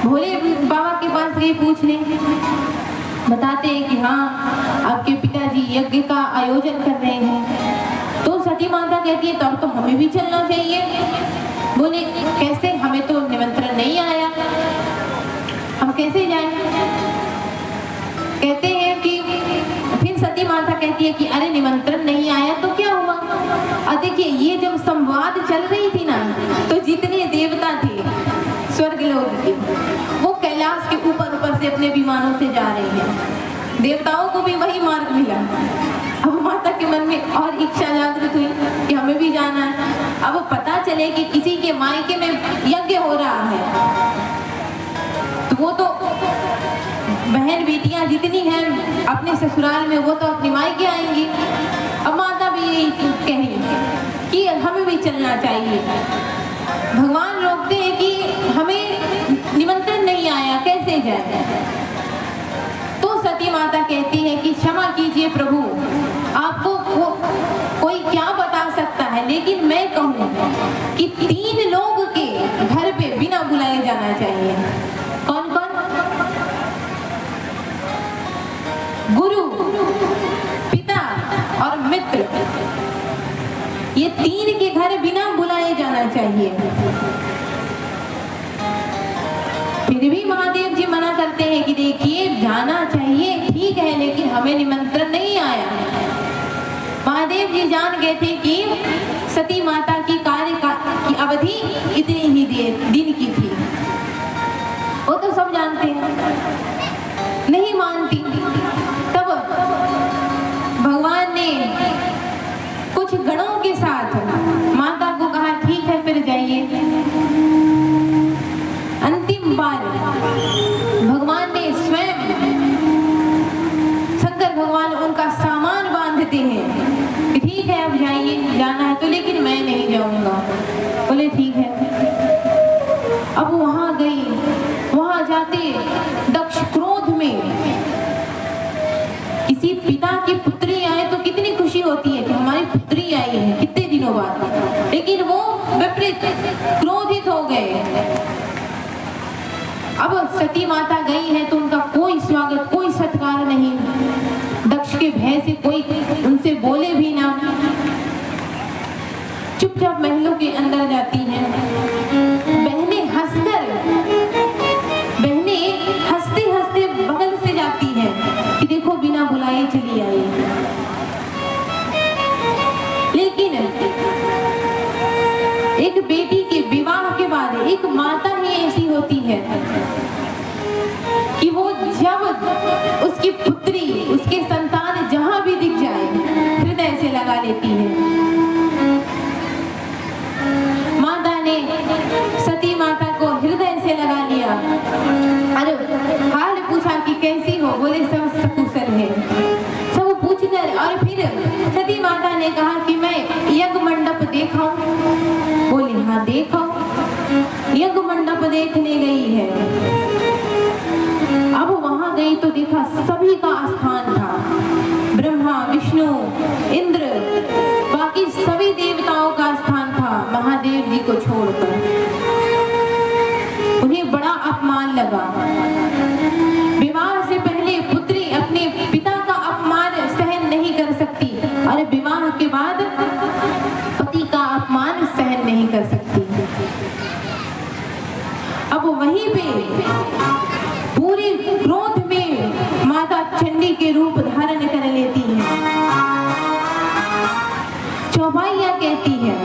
भोले बाबा के पास गई पूछने, बताते हैं कि हाँ आपके पिताजी यज्ञ का आयोजन कर रहे हैं। तो सती माता कहती है तब तो हमें भी चलना चाहिए। बोले कैसे, हमें तो निमंत्रण नहीं आया, हम कैसे जाएं? कहते हैं कि फिर सती माता कहती है कि अरे निमंत्रण नहीं आया तो क्या हुआ? और देखिए ये जब संवाद चल रही थी ना, तो जितने देवता थे स्वर्गलोक के, वो कैलाश के ऊपर ऊपर से अपने विमानों से जा रहे हैं। देवताओं को भी वही मार्ग मिला। अब माता के मन में और इच्छा जागृत हुई कि हमें भी जाना है। अब पता चले कि किसी के मायके में यज्ञ हो रहा है, तो वो तो बहन बेटियां जितनी हैं अपने ससुराल में, वो तो अपनी मायके आएंगी। अब माता भी यही कही कि हमें भी चलना चाहिए। भगवान रोकते हैं कि हमें निमंत्रण नहीं आया, कैसे जाए? तो सती माता कहती है कि क्षमा कीजिए प्रभु, आपको कोई क्या बता सकता है, लेकिन मैं कहूँ कि 3 लोग के घर पे बिना बुलाए जाना चाहिए। कौन कौन? गुरु, पिता और मित्र, ये 3 के घर बिना बुलाए जाना चाहिए। फिर भी महादेव जी मना करते हैं कि देखिए जाना चाहिए ठीक है, लेकिन हमें निमंत्रण नहीं आया। महादेव जी जान गए थे कि सती माता की की अवधि इतनी ही दिन की थी, वो तो सब जानते हैं, नहीं मानती। तब भगवान ने कुछ गणों के साथ माता को कहा ठीक है फिर जाइए। अंतिम बार भगवान ने स्वयं, शंकर भगवान उनका सामान बांधते हैं कि ठीक है अब जाइए, जाना है तो, लेकिन मैं नहीं जाऊंगा। बोले ठीक है। अब वहां गई, वहां जाते दक्ष क्रोध में, किसी पिता की पुत्री आए तो कितनी खुशी होती है कि हमारी पुत्री आई है कितने दिनों बाद, लेकिन वो विपरीत क्रोधित हो गए। अब सती माता गई है तो उनका कोई स्वागत, कोई सत्कार नहीं। दक्ष के भय से कोई उनसे बोले भी ना, चुपचाप महलों के अंदर जाती हैं। बहनें हंसते हंसते बगल से जाती हैं कि देखो बिना बुलाए चली आई। लेकिन एक बेटी के विवाह के बाद एक माता ही ऐसी होती है कि वो जब उसकी पुत्री, उसके संतान जहां भी दिख जाए हृदय से लगा लेती है। माता ने सती माता को हृदय से लगा लिया। अरे हाल पूछा कि कैसी हो? बोले सब सकुशल है। सब पूछकर और फिर सती माता ने कहा कि मैं यज्ञ मंडप देखाऊं? बोले हाँ देखाओ। यज्ञ मंडप देखने गई है। अब वहां गई तो देखा सभी का स्थान था, ब्रह्मा विष्णु इंद्र, बाकी सभी देवताओं का स्थान था महादेव जी को छोड़कर। उन्हें बड़ा अपमान लगा। विवाह से पहले पुत्री अपने पिता का अपमान सहन नहीं कर सकती, और विवाह विवाह के बाद पति का अपमान सहन नहीं कर सकती। अब वहीं पे पूरे क्रोध में माता चंडी के रूप धारण कर लेती है। चौपाइया कहती है,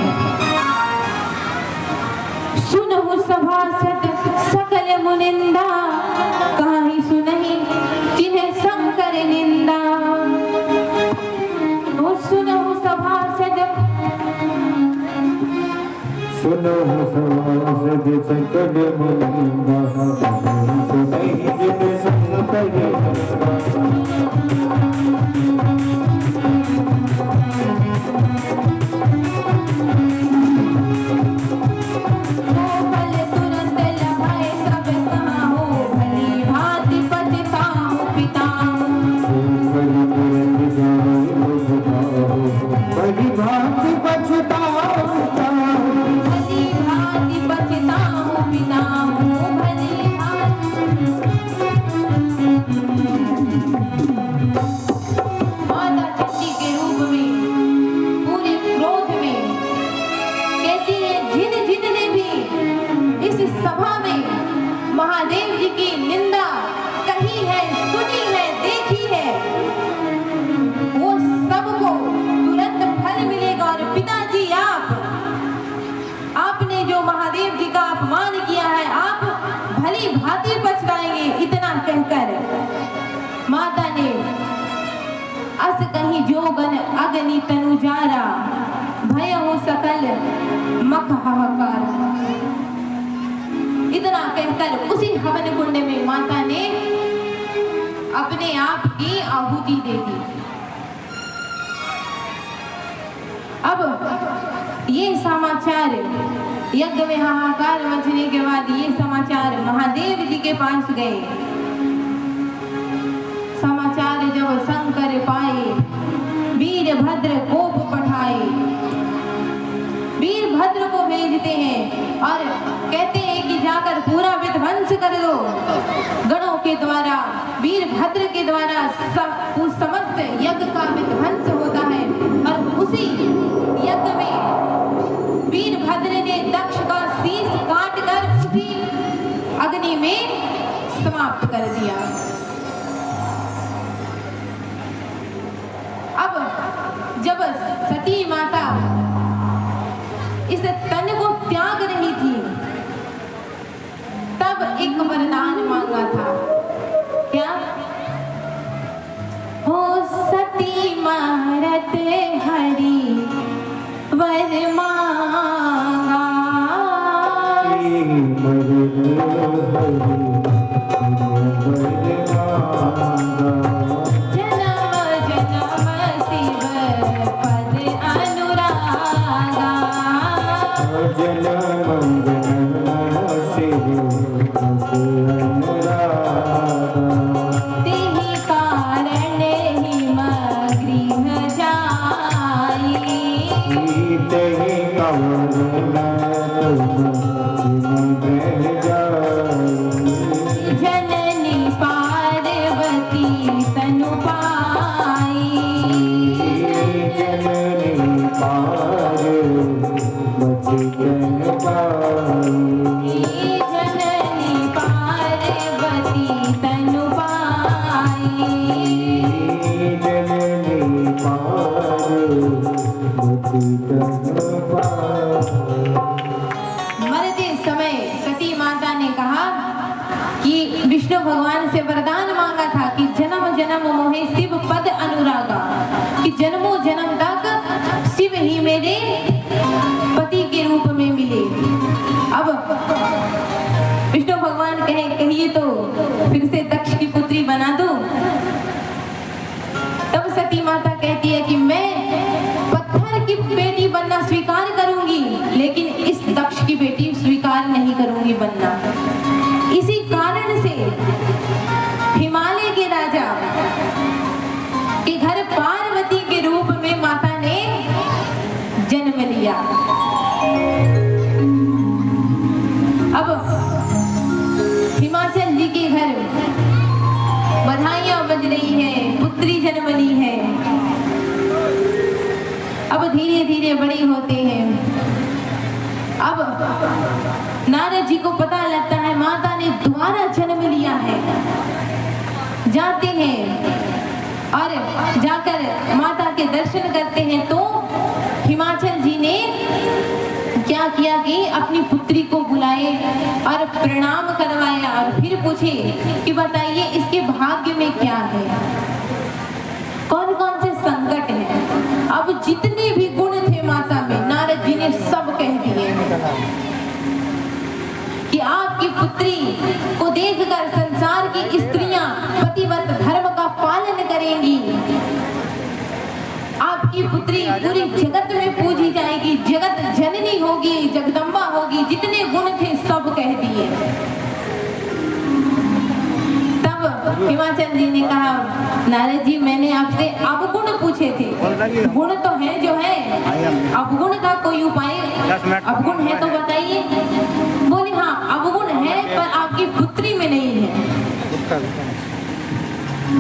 सुनहु सभासद सकल मुनिंदा, काहि सुनहि जिन्हें शंकर निंदा। ओ सुनहु सभासद, सुनहु सभासद सकल मुनिंदा, सुनहि जिन्हें शंकर निंदा। माता ने अस कहीं जोगन अग्नि तनु जारा, भय हो सकल मख हाहाकार। इतना कहकर उसी हवन कुंड में माता ने अपने आप की आहुति दे दी। अब ये समाचार यज्ञ में हाहाकार मचने के बाद ये समाचार महादेव जी के पास गए। समाचार जब शंकर पाए, वीरभद्र कोप पठाए। वीरभद्र को भेजते हैं और कहते हैं कि जाकर पूरा विध्वंस कर दो। गणों के द्वारा, वीरभद्र के द्वारा समस्त यज्ञ का विध्वंस होता है। और उसी यज्ञ में वीरभद्र ने दक्ष का शीश काटकर उसी अग्नि में समाप्त कर दिया। अब जब सती माता इस तन को त्याग रही थी, तब एक वरदान मांगा था। क्या? हो सती मारत हरि वर मांगा, मरते समय सती माता ने कहा कि विष्णु भगवान से वरदान मांगा था कि जन्म जन्म मोहे शिव पद अनुरागा, कि जन्मों जन्म तक शिव ही मेरे पति के रूप में मिले। अब विष्णु भगवान कहिए तो फिर से दक्ष की पुत्री बना दो। तब सती माता कहती है कि मैं पत्थर की बेटी बनना स्वीकार करूंगी, लेकिन इस दक्ष की बेटी स्वीकार नहीं करूंगी बनना। इसी कारण से हिमालय के राजा के घर पार्वती के रूप में माता ने जन्म लिया। अब हिमाचल जी के घर बधाइयां बज रही है, पुत्री जन्म ली है। अब धीरे धीरे बड़ी होते हैं। अब नारद जी को पता लगता है माता ने दोबारा जन्म लिया है। जाते हैं और जाकर माता के दर्शन करते हैं तो हिमाचल जी ने क्या किया कि अपनी पुत्री को बुलाए और प्रणाम करवाया और फिर पूछे कि बताइए इसके भाग्य में क्या है, कौन कौन से संकट हैं। अब जितने भी गुण थे माता में नारद जी ने सब कह दिए कि आपकी पुत्री को देखकर संसार की स्त्रियां पतिव्रत धर्म का पालन करेंगी, आपकी पुत्री पूरी जगत में पूजी जाएगी, जगत जननी होगी, जगदम्बा होगी, जितने गुण थे सब कह दिए। तब हिमाचल जी ने कहा नारद जी मैंने आपसे अवगुण पूछे थे, गुण तो है जो है, अवगुण का कोई उपाय अवगुण है तो बताइए। बोले हाँ अवगुण है पर आपकी पुत्री में नहीं है।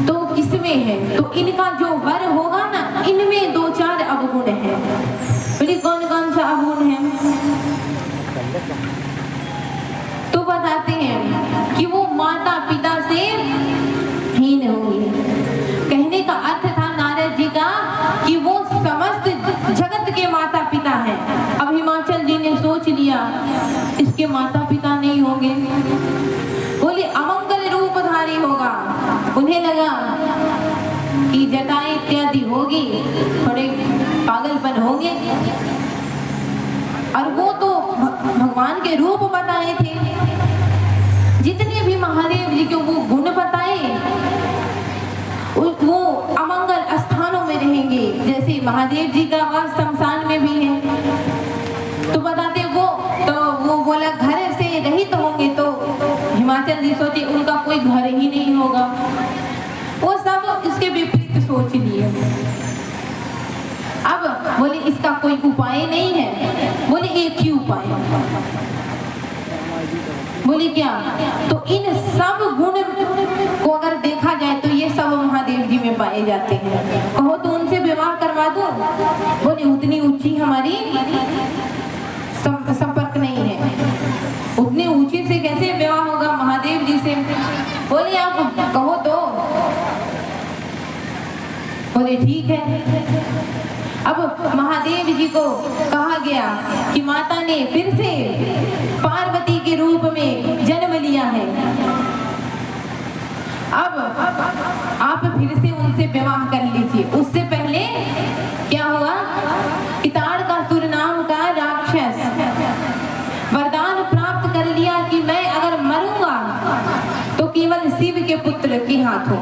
तो किसमें है? तो इनका जो वर होगा ना इनमें 2-4 अवगुण हैं। बोले कौन कौन सा अवगुण है? तो बताते हैं कि वो माता पिता से हीन होंगी। कहने का अर्थ था नारद जी का कि वो समस्त जगत के माता पिता हैं। अब हिमाचल जी ने सोच लिया इसके माता पिता नहीं होंगे, बोले अमंगल रूपधारी होगा। उन्हें लगा कि जटाएं इत्यादि होगी, थोड़े पागलपन होंगे, और वो तो भगवान के रूप बताए थे। जितने भी महादेव जी के वो गुण बताए वो अमंगल स्थानों में रहेंगे। जैसे महादेव जी का वास शमशान में भी है तो बताते वो बोला घर से रहित होंगे, तो हिमाचल जी सोचे उनका कोई घर ही नहीं होगा। वो सब इसके विपरीत सोच लिए। अब बोले इसका कोई उपाय नहीं है। बोले एक ही उपाय। बोले क्या? तो इन सब गुण को अगर देखा जाए तो ये सब महादेव जी में पाए जाते हैं। कहो तो उनसे विवाह करवा दो। बोले उतनी ऊंची हमारी संपर्क नहीं है, उतने ऊंचे से कैसे विवाह होगा महादेव जी से। बोले आप कहो तो। बोले ठीक है। अब महादेव जी को कहा गया कि माता ने फिर से पार्वती के रूप में जन्म लिया है। अब आप फिर से उनसे विवाह कर लीजिए। उससे पहले क्या हुआ कि ताड़कासुर नाम का राक्षस वरदान प्राप्त कर लिया कि मैं अगर मरूंगा तो केवल शिव के पुत्र के हाथों।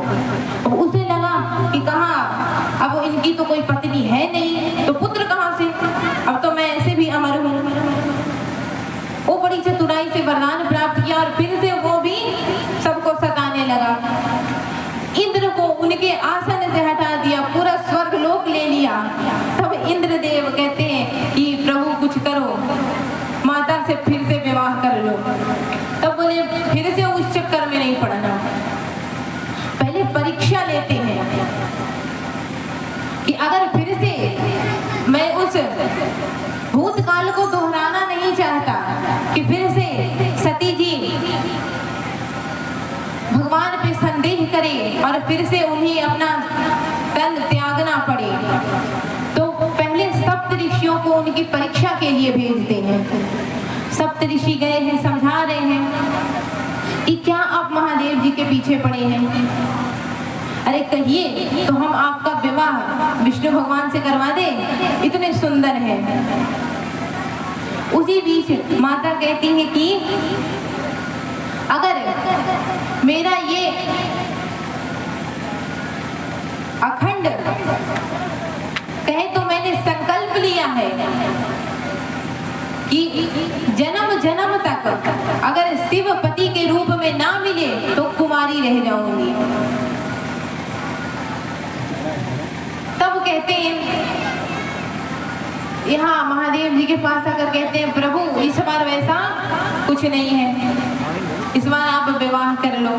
अब उसे लगा कि कहाँ अब इनकी तो कोई पत्नी है नहीं तो पुत्र कहाँ से, अब तो मैं ऐसे भी अमर हूँ। वो बड़ी चतुराई से वरदान प्राप्त किया और फिर से वो भी सबको सताने लगा। इंद्र को उनके आसन से हटा दिया, पूरा स्वर्ग लोक ले लिया। तब इंद्रदेव कहते हैं कि प्रभु कुछ करो, माता से फिर से विवाह कर लो। तब बोले फिर से उस चक्कर में नहीं पड़ना, पहले परीक्षा लेते हैं कि अगर फिर से मैं उस भूतकाल को दोहराना नहीं चाहता कि फिर से सती जी भगवान पे संदेह करे और फिर से उन्हें अपना तन त्यागना पड़े, तो पहले सप्त ऋषियों को उनकी परीक्षा के लिए भेजते हैं। सप्त ऋषि गए हैं, समझा रहे हैं कि क्या आप महादेव जी के पीछे पड़े हैं? अरे कहिए तो हम आपका विवाह विष्णु भगवान से करवा दें, इतने सुंदर हैं। उसी बीच माता कहती है कि अगर मेरा ये अखंड कहे तो मैंने संकल्प लिया है कि जन्म जन्म तक अगर शिव पति के रूप में ना मिले तो कुमारी रह जाऊंगी। तब कहते हैं यहाँ महादेव जी के पास आकर कहते हैं प्रभु इस बार वैसा कुछ नहीं है, इस बार आप विवाह कर लो।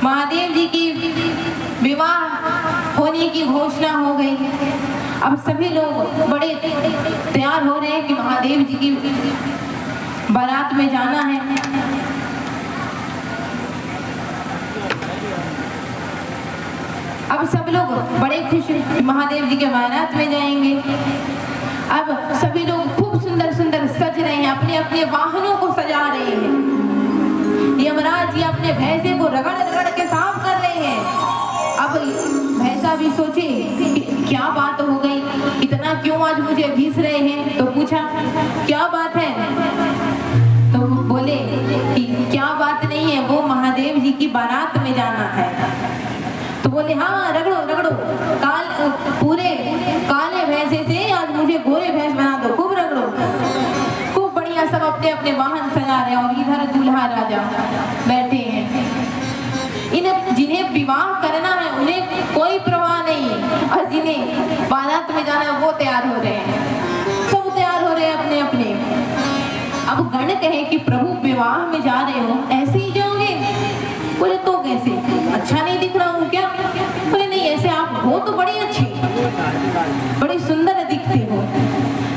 महादेव जी की विवाह होने की घोषणा हो गई। अब सभी लोग बड़े तैयार हो रहे हैं कि महादेव जी की बारात में जाना है। अब सब लोग बड़े खुश हैं कि महादेव जी के बारात में जाएंगे। अब सभी लोग खूब सुंदर सुंदर सज रहे हैं, अपने अपने वाहनों को सजा रहे हैं। यमराज जी अपने भैंसे को रगड़ रगड़ के साफ कर रहे हैं। अब भैंसा भी सोचे कि क्या बात हो गई, इतना क्यों आज मुझे घिस रहे हैं। तो पूछा क्या बात है, तो बोले कि क्या बात नहीं है, वो महादेव जी की बारात में जाना है। तो बोले हाँ रगड़ो रगड़ो, पूरे काले भैंसे से आज मुझे गोरे भैंस बना दो, खूब रगड़ो। खूब बढ़िया सब अपने अपने वाहन सजा रहे हैं और इधर दूल्हा राजा बैठे हैं। इन जिन्हें विवाह करना है उन्हें कोई परवाह नहीं, और जिन्हें बारात में जाना है वो तैयार हो रहे हैं, सब तैयार हो रहे हैं अपने अपने। अब गण कहे कि प्रभु विवाह में जा रहे हो, ऐसे ही जाओगे। बोले तो कैसे, अच्छा नहीं दिख रहा हूँ क्या। बोले नहीं, ऐसे आप हो तो बड़ी अच्छी, बड़ी सुंदर दिखते हो,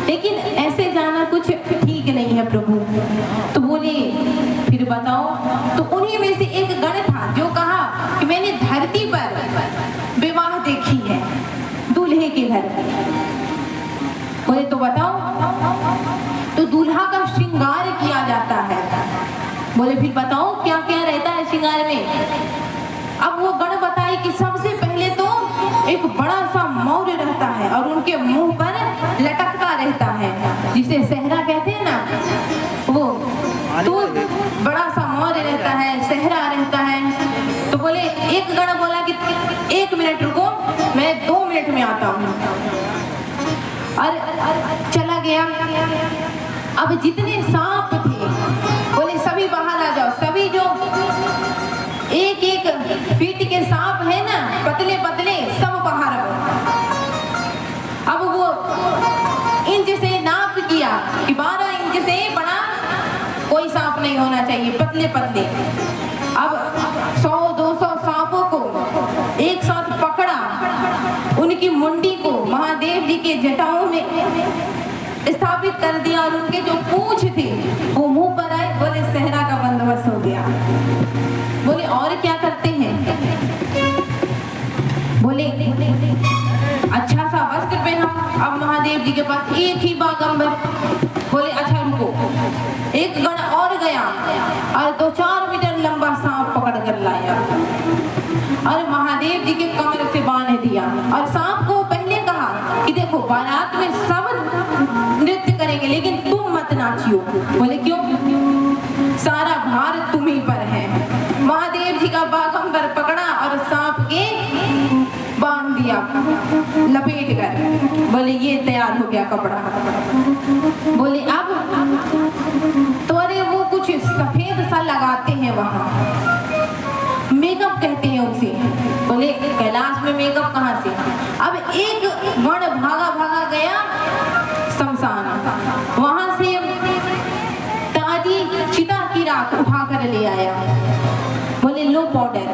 लेकिन ऐसे जाना कुछ ठीक नहीं है प्रभु। तो बोले फिर बताओ। तो उन्हीं में से एक गण था जो कहा कि मैंने धरती पर विवाह देखी है दूल्हे के घर। बोले तो बताओ। तो दूल्हा का श्रृंगार किया जाता है। बोले फिर बताओ क्या क्या रहता है श्रृंगार में। अब वो गण बताए कि सबसे पहले तो एक बड़ा सा मौर रहता है और उनके मुंह पर लटकता रहता है, जिसे सेहरा कहते हैं ना, वो तो बड़ा सा मौर रहता है, सेहरा रहता है। तो बोले एक गण बोला कि 1 मिनट रुको, मैं 2 मिनट में आता हूँ, और चला गया। अब जितने सांप थे बोले सभी बाहर आ जाओ। सभी जो 1-1 फीट के सांप है ना, पतले पतले, सब बाहर आओ। अब वो इंच से नाप किया कि 12 इंच से बड़ा कोई सांप नहीं होना चाहिए, पतले पतले। अब 100-200 सांपों को एक साथ पकड़ा, उनकी मुंडी को महादेव जी के जटाओं में स्थापित कर दिया और उनके जो पूंछ थे वो मुंह पर आए। बोले सेहरा का बंदोबस्त हो गया। बोले और क्या करते हैं। बोले अच्छा सा वस्त्र पहना। अब महादेव जी के पास एक ही बागंबर। बोले अच्छा रुको। एक गण और गया और 2-4 मीटर लंबा सांप पकड़ कर लाया और महादेव जी के कमर से बांध दिया। और सांप को पहले कहा कि देखो बारात में सब नृत्य करेंगे लेकिन तुम मत नाचियो। बोले क्यों, सारा भार तुम ही पर है। महादेव जी का बागंबर पकड़ा और सांप के बांध दिया लपेट कर। बोले ये तैयार हो गया कपड़ा। बोले अब तो अरे वो कुछ सफेद सा लगाते हैं वहां, मेकअप कहते हैं उसे। बोले कैलाश में मेकअप कहाँ से। अब एक गण भागा भागा गया शमशान, वहां से ताजी चिता की राख उठा कर ले आया। बोले लो पाउडर।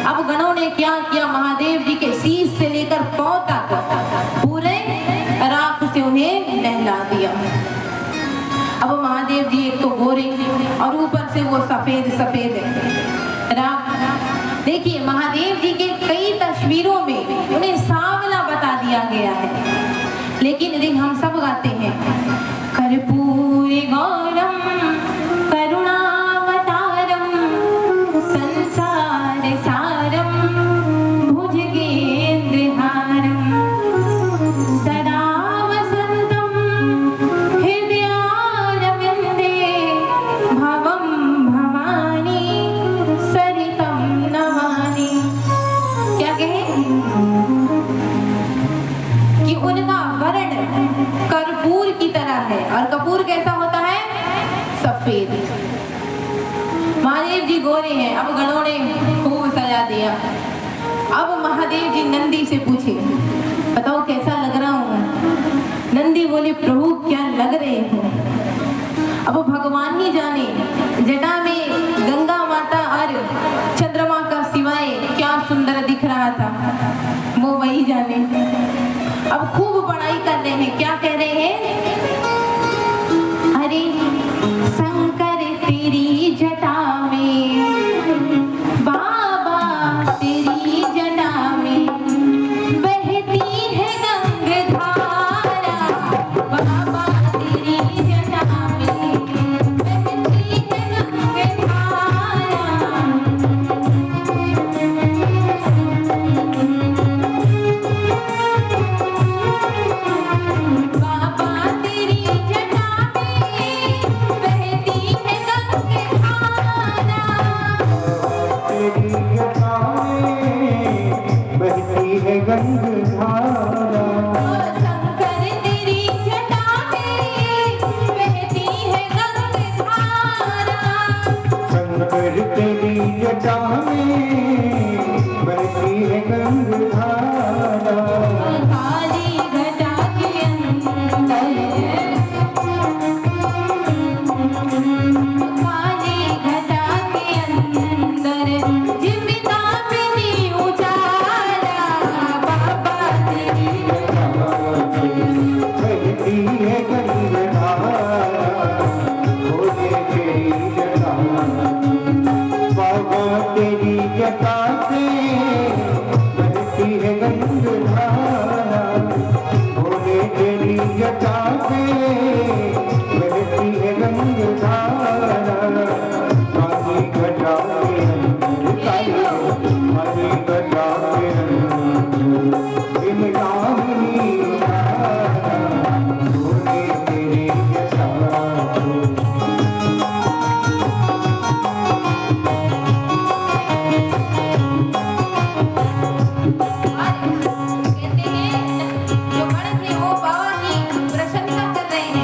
अब गणों ने क्या किया, महादेव जी के शीश से लेकर पांव तक पूरे राख से उन्हें नहला दिया। अब महादेव जी एक तो गोरे और ऊपर से वो सफेद सफेद राख। देखिए महादेव जी के कई तस्वीरों में उन्हें सांवला बता दिया गया है, लेकिन हम सब गाते हैं कर्पूरी गौरम करुणावतारम संसार सारम भुजगेन्द्रहारम सदा वसंतम हृदयारविंदे भवम भवानी सरितम नमामि। क्या कहे कि उनका वर्ण कर्पूर की तरह है। और कपूर कैसा होता है, सफेद। महादेव जी गोरे हैं। अब गणों ने खूब सजा दिया। अब महादेव जी नंदी से पूछे बताओ कैसा लग रहा हूँ। नंदी बोले प्रभु क्या लग रहे हो। अब भगवान ही जाने जटा में गंगा माता और चंद्रमा का सिवाय क्या सुंदर दिख रहा था, वो वही जाने। अब खूब खूब बड़ाई कर रहे हैं। क्या कह रहे हैं? अरे शंकर तेरी जटा में, बाबा तेरी जटा में बहती है गंगाधारा, बाबा तेरी जटा में बहती है गंगाधारा। बाबा तेरी जटा में बहती है गंगाधारा। तेरी जटा में बहती है गंगाधारा। शंकर तेरी जटा में बहती है गंगाधारा। शंकर तेरी जटा में बहती है गंगाधारा। काली घटा के अंदर, काली घटा के अंदर जीविता बिनी उजाला, बाबा तेरी बहती है गंगाधारा। भोले तेरी जटा, बाबा तेरी जटा से बहती है गंगाधारा। भोले तेरी जटा से बहती है गंगाधारा। काली घटा के अंदर, काली घटा के अंदर इमरानी उतारा। भोले तेरी जटा कहते हैं जो बड़े थे वो बाबा की प्रशंसा कर रहे हैं।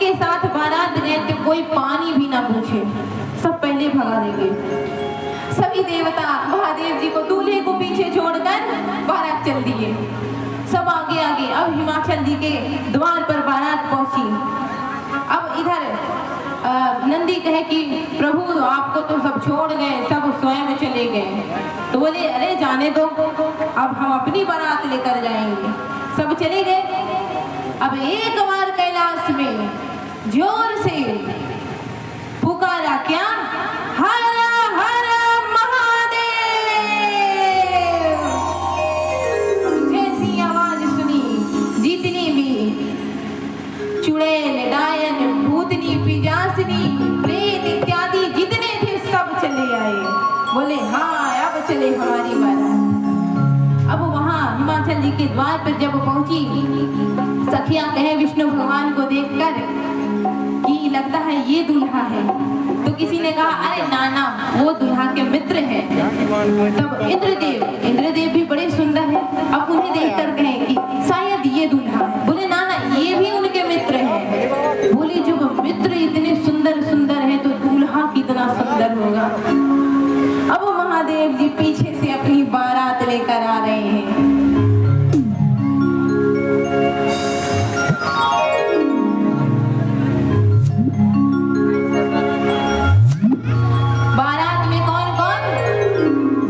जिनके साथ बारात गए थे कोई पानी भी ना पूछे, सब पहले भगा देंगे। सभी देवता महादेव जी को दूल्हे को पीछे छोड़कर बारात चल दिए, सब आगे आगे। अब हिमाचल जी के द्वार पर बारात पहुंची। अब इधर नंदी कहे कि प्रभु आपको तो सब छोड़ गए, सब स्वयं चले गए। तो बोले अरे जाने दो, अब हम अपनी बारात लेकर जाएंगे। सब चले गए। अब एक बार कैलाश में जोर से पुकारा, क्या? हर हर महादेव। जैसी आवाज सुनी, जितनी भी चुड़ैल, डायन, भूतनी, पिशाचनी, प्रेत इत्यादि जितने थे सब चले आए। बोले हाँ अब चले हमारी बारात। अब वहाँ हिमाचल जी के द्वार पर जब पहुंची, सखियां कहे विष्णु भगवान को देखकर कि लगता है ये दूल्हा है। तो किसी ने कहा अरे नाना वो दूल्हा के मित्र हैं। तब इंद्रदेव भी बड़े सुंदर हैं। अब उन्हें देखकर कहे कि शायद ये दूल्हा है। बोले नाना ये भी उनके मित्र हैं। बोले जब मित्र इतने सुंदर सुंदर है तो दूल्हा कितना सुंदर होगा। अब महादेव जी पीछे से अपनी बारात लेकर आ रहे हैं। बारात में कौन कौन?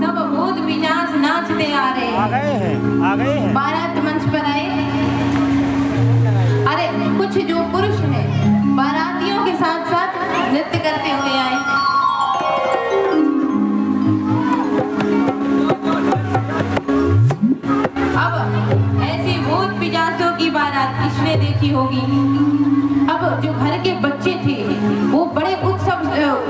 सब भूत पिशाच नाचते आ रहे हैं। बारात मंच पर आए। अरे कुछ जो पुरुष हैं बारातियों के साथ साथ नृत्य करते हुए आए। अब ऐसी भूत पिशाचों की बारात किसने देखी होगी? अब जो घर के बच्चे थे वो बड़े उत्सव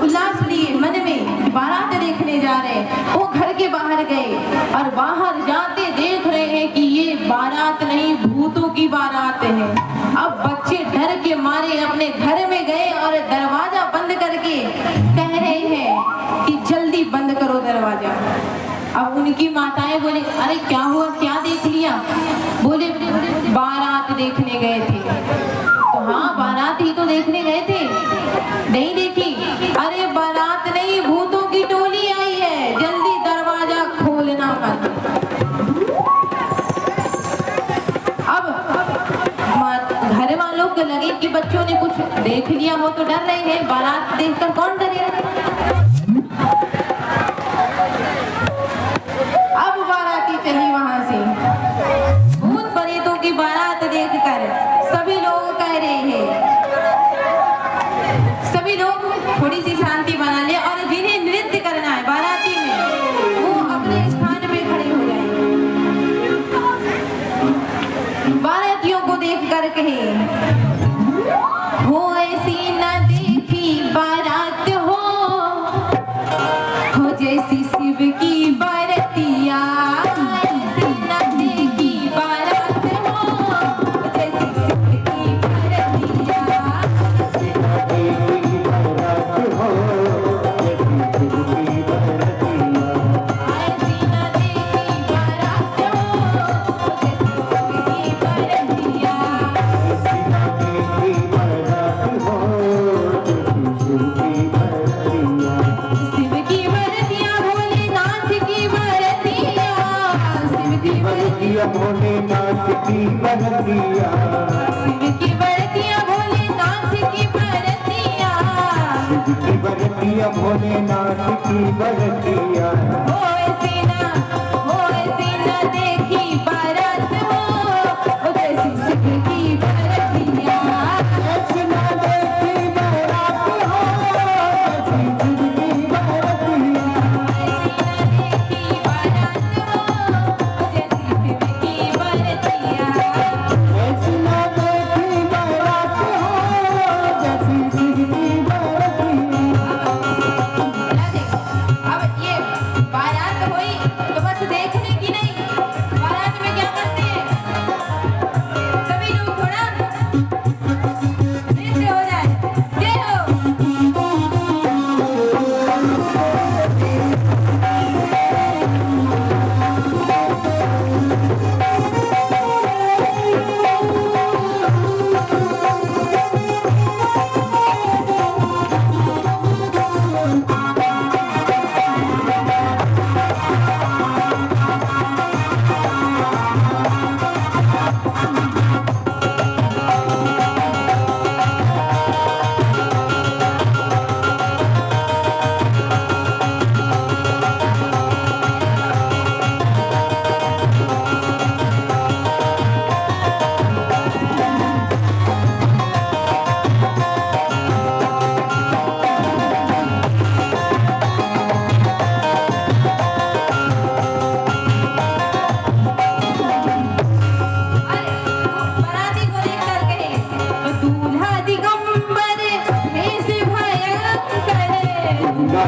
उल्लास लिए मन में बारात देखने जा रहे। वो घर के बाहर गए और बाहर जाते देख रहे हैं कि ये बारात नहीं भूतों की बारात है। अब बच्चे डर के मारे अपने घर में गए और दरवाजा बंद करके कह रहे हैं कि जल्दी बंद करो दरवाजा। अब उनकी माताएं बोले अरे क्या हुआ, क्या देख लिया? बोले बारात देखने गए थे। तो हाँ बारात ही तो देखने गए थे, नहीं देखी? अरे बारात नहीं भूतों की टोली आई है, जल्दी दरवाजा खोलना मत। अब घर वालों को लगे कि बच्चों ने कुछ देख लिया हो तो डर रहे हैं, बारात देखकर कौन डरे। अब बाराती चली वहां से। भूत प्रेतों की बारात देखकर सभी लोग कह रहे हैं, सभी लोग थोड़ी सी शांति बना ले और जिन्हें नृत्य करना है बाराती में वो अपने स्थान पे खड़े हो जाए। बारातियों को देखकर कहे हो ऐसी न देखी बारात हो जैसी शिव की बरतिया। ऐसी न देखी बारात हो जैसी शिव की बरतिया। ऐसी न देखी बारात हो जैसी शिव की बरतिया। शिव की बरतिया भोलेनाथ की बरतिया। शिव की बरतिया भोलेनाथ की बरतिया। शिव की बरतिया भोलेनाथ की बरतिया। शिव की बरतिया भोलेनाथ की बरतिया। हो ऐसी न देखी बारात हो जैसी शिव की बरतिया। ऐसी न देखी बारात हो जैसी शिव की बरतिया। ऐसी न देखी बारात हो जैसी शिव की बरतिया। ऐसी न देखी बारात हो जैसी शिव की बरतिया। अब ये बारात हुई तो बस देखने की नहीं, बारात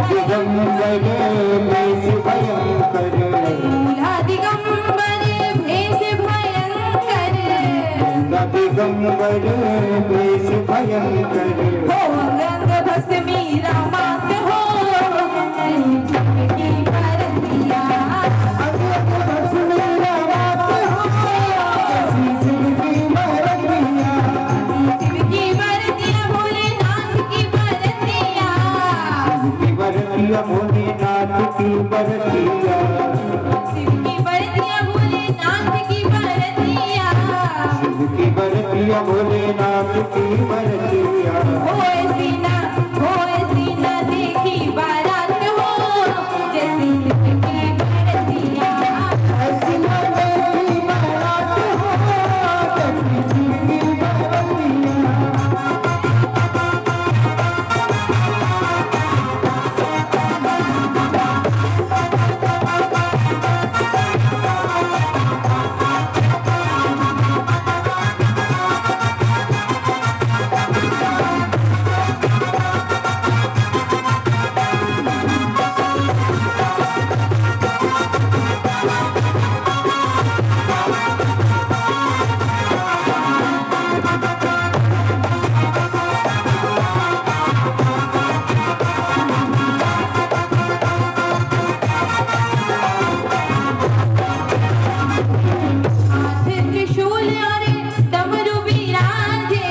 दिगंबर वेश भयंकर दूल्हा दिगंबर भेष भयंकर दिगंबर वेश भयंकर हो रंग भस्मी रमात हो की बरतिया शिव की बरतिया भोलेनाथ की बरतिया भोलेनाथ की बरतिया शिव की बरतिया भोलेनाथ की बरतिया शिव की बरतिया भोलेनाथ की बरतिया होए सीना देखी बारात हो जैसे शिव की बरतिया ऐसी न देखी बारात हो जैसी शिव की बरतिया हाथ त्रिशूल और डमरू बिराजे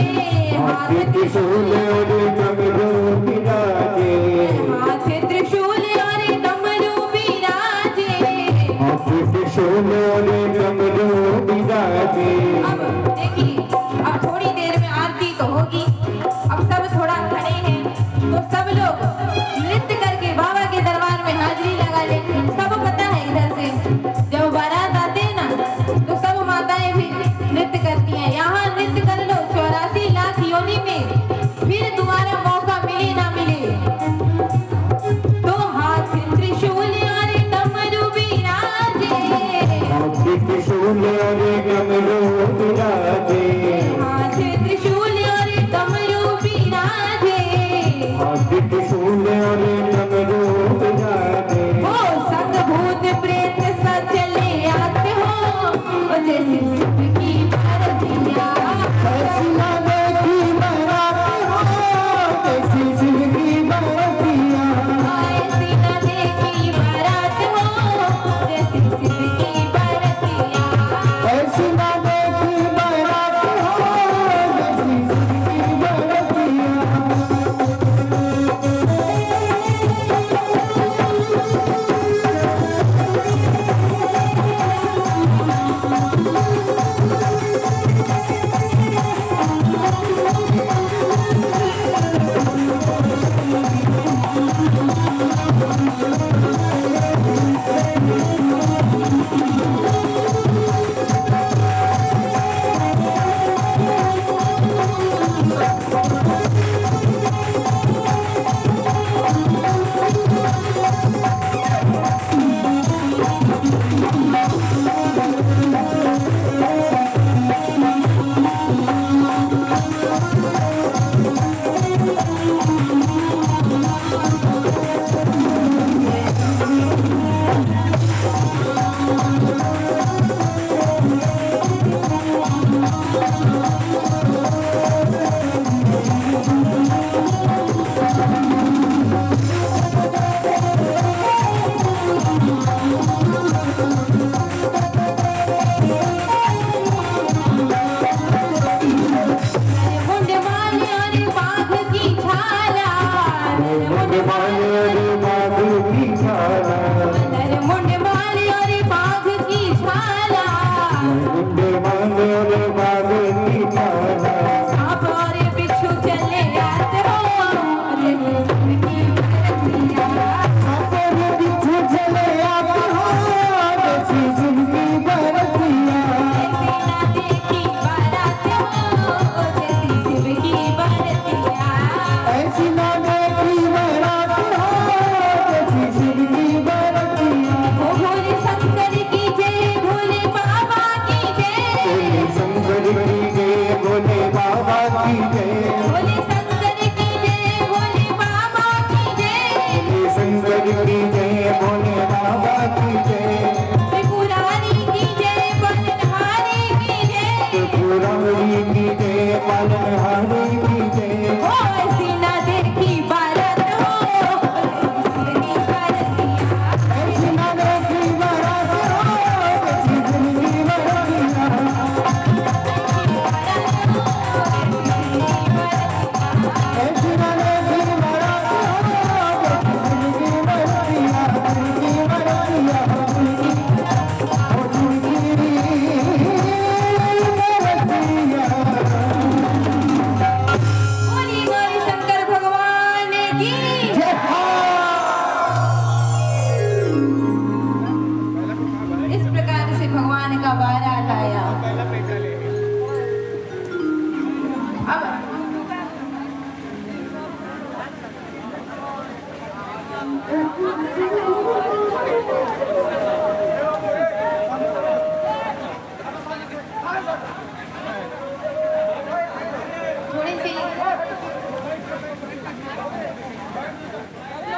हाथ त्रिशूल और डमरू बिराजे हाथ त्रिशूल और डमरू बिराजे त्रिशूल और डमरू बिराजे अब देखिए अब थोड़ी देर में आरती तो होगी अब सब थोड़ा खड़े हैं तो सब लोग नृत्य करके बाबा के दरबार में हाजिरी लगा ले सब पता है इधर से जब बारात आते हैं ना तो सब माताएं भी नृत्य करती हैं यहाँ नृत्य कर लो 84 लाख योनि में फिर तुम्हारा मौका मिले ना मिले तो हाथ त्रिशूल और डमरू बिराजे त्रिशूल और डमरू बिराजे हाथ त्रिशूल और डमरू बिराजे त्रिशूल और डमरू बिराजे ओ संग भूत प्रेत सब चले आते हो ओ जैसे शिव की बरतिया ऐसी न देखी बारात हो जैसी शिव की बरतिया ऐसी न देखी बारात हो जैसे शिव की बरतिया ऐसी न देखी बारात हो जैसी शिव की बरतिया रामरी की जय, पालनहारी की जय।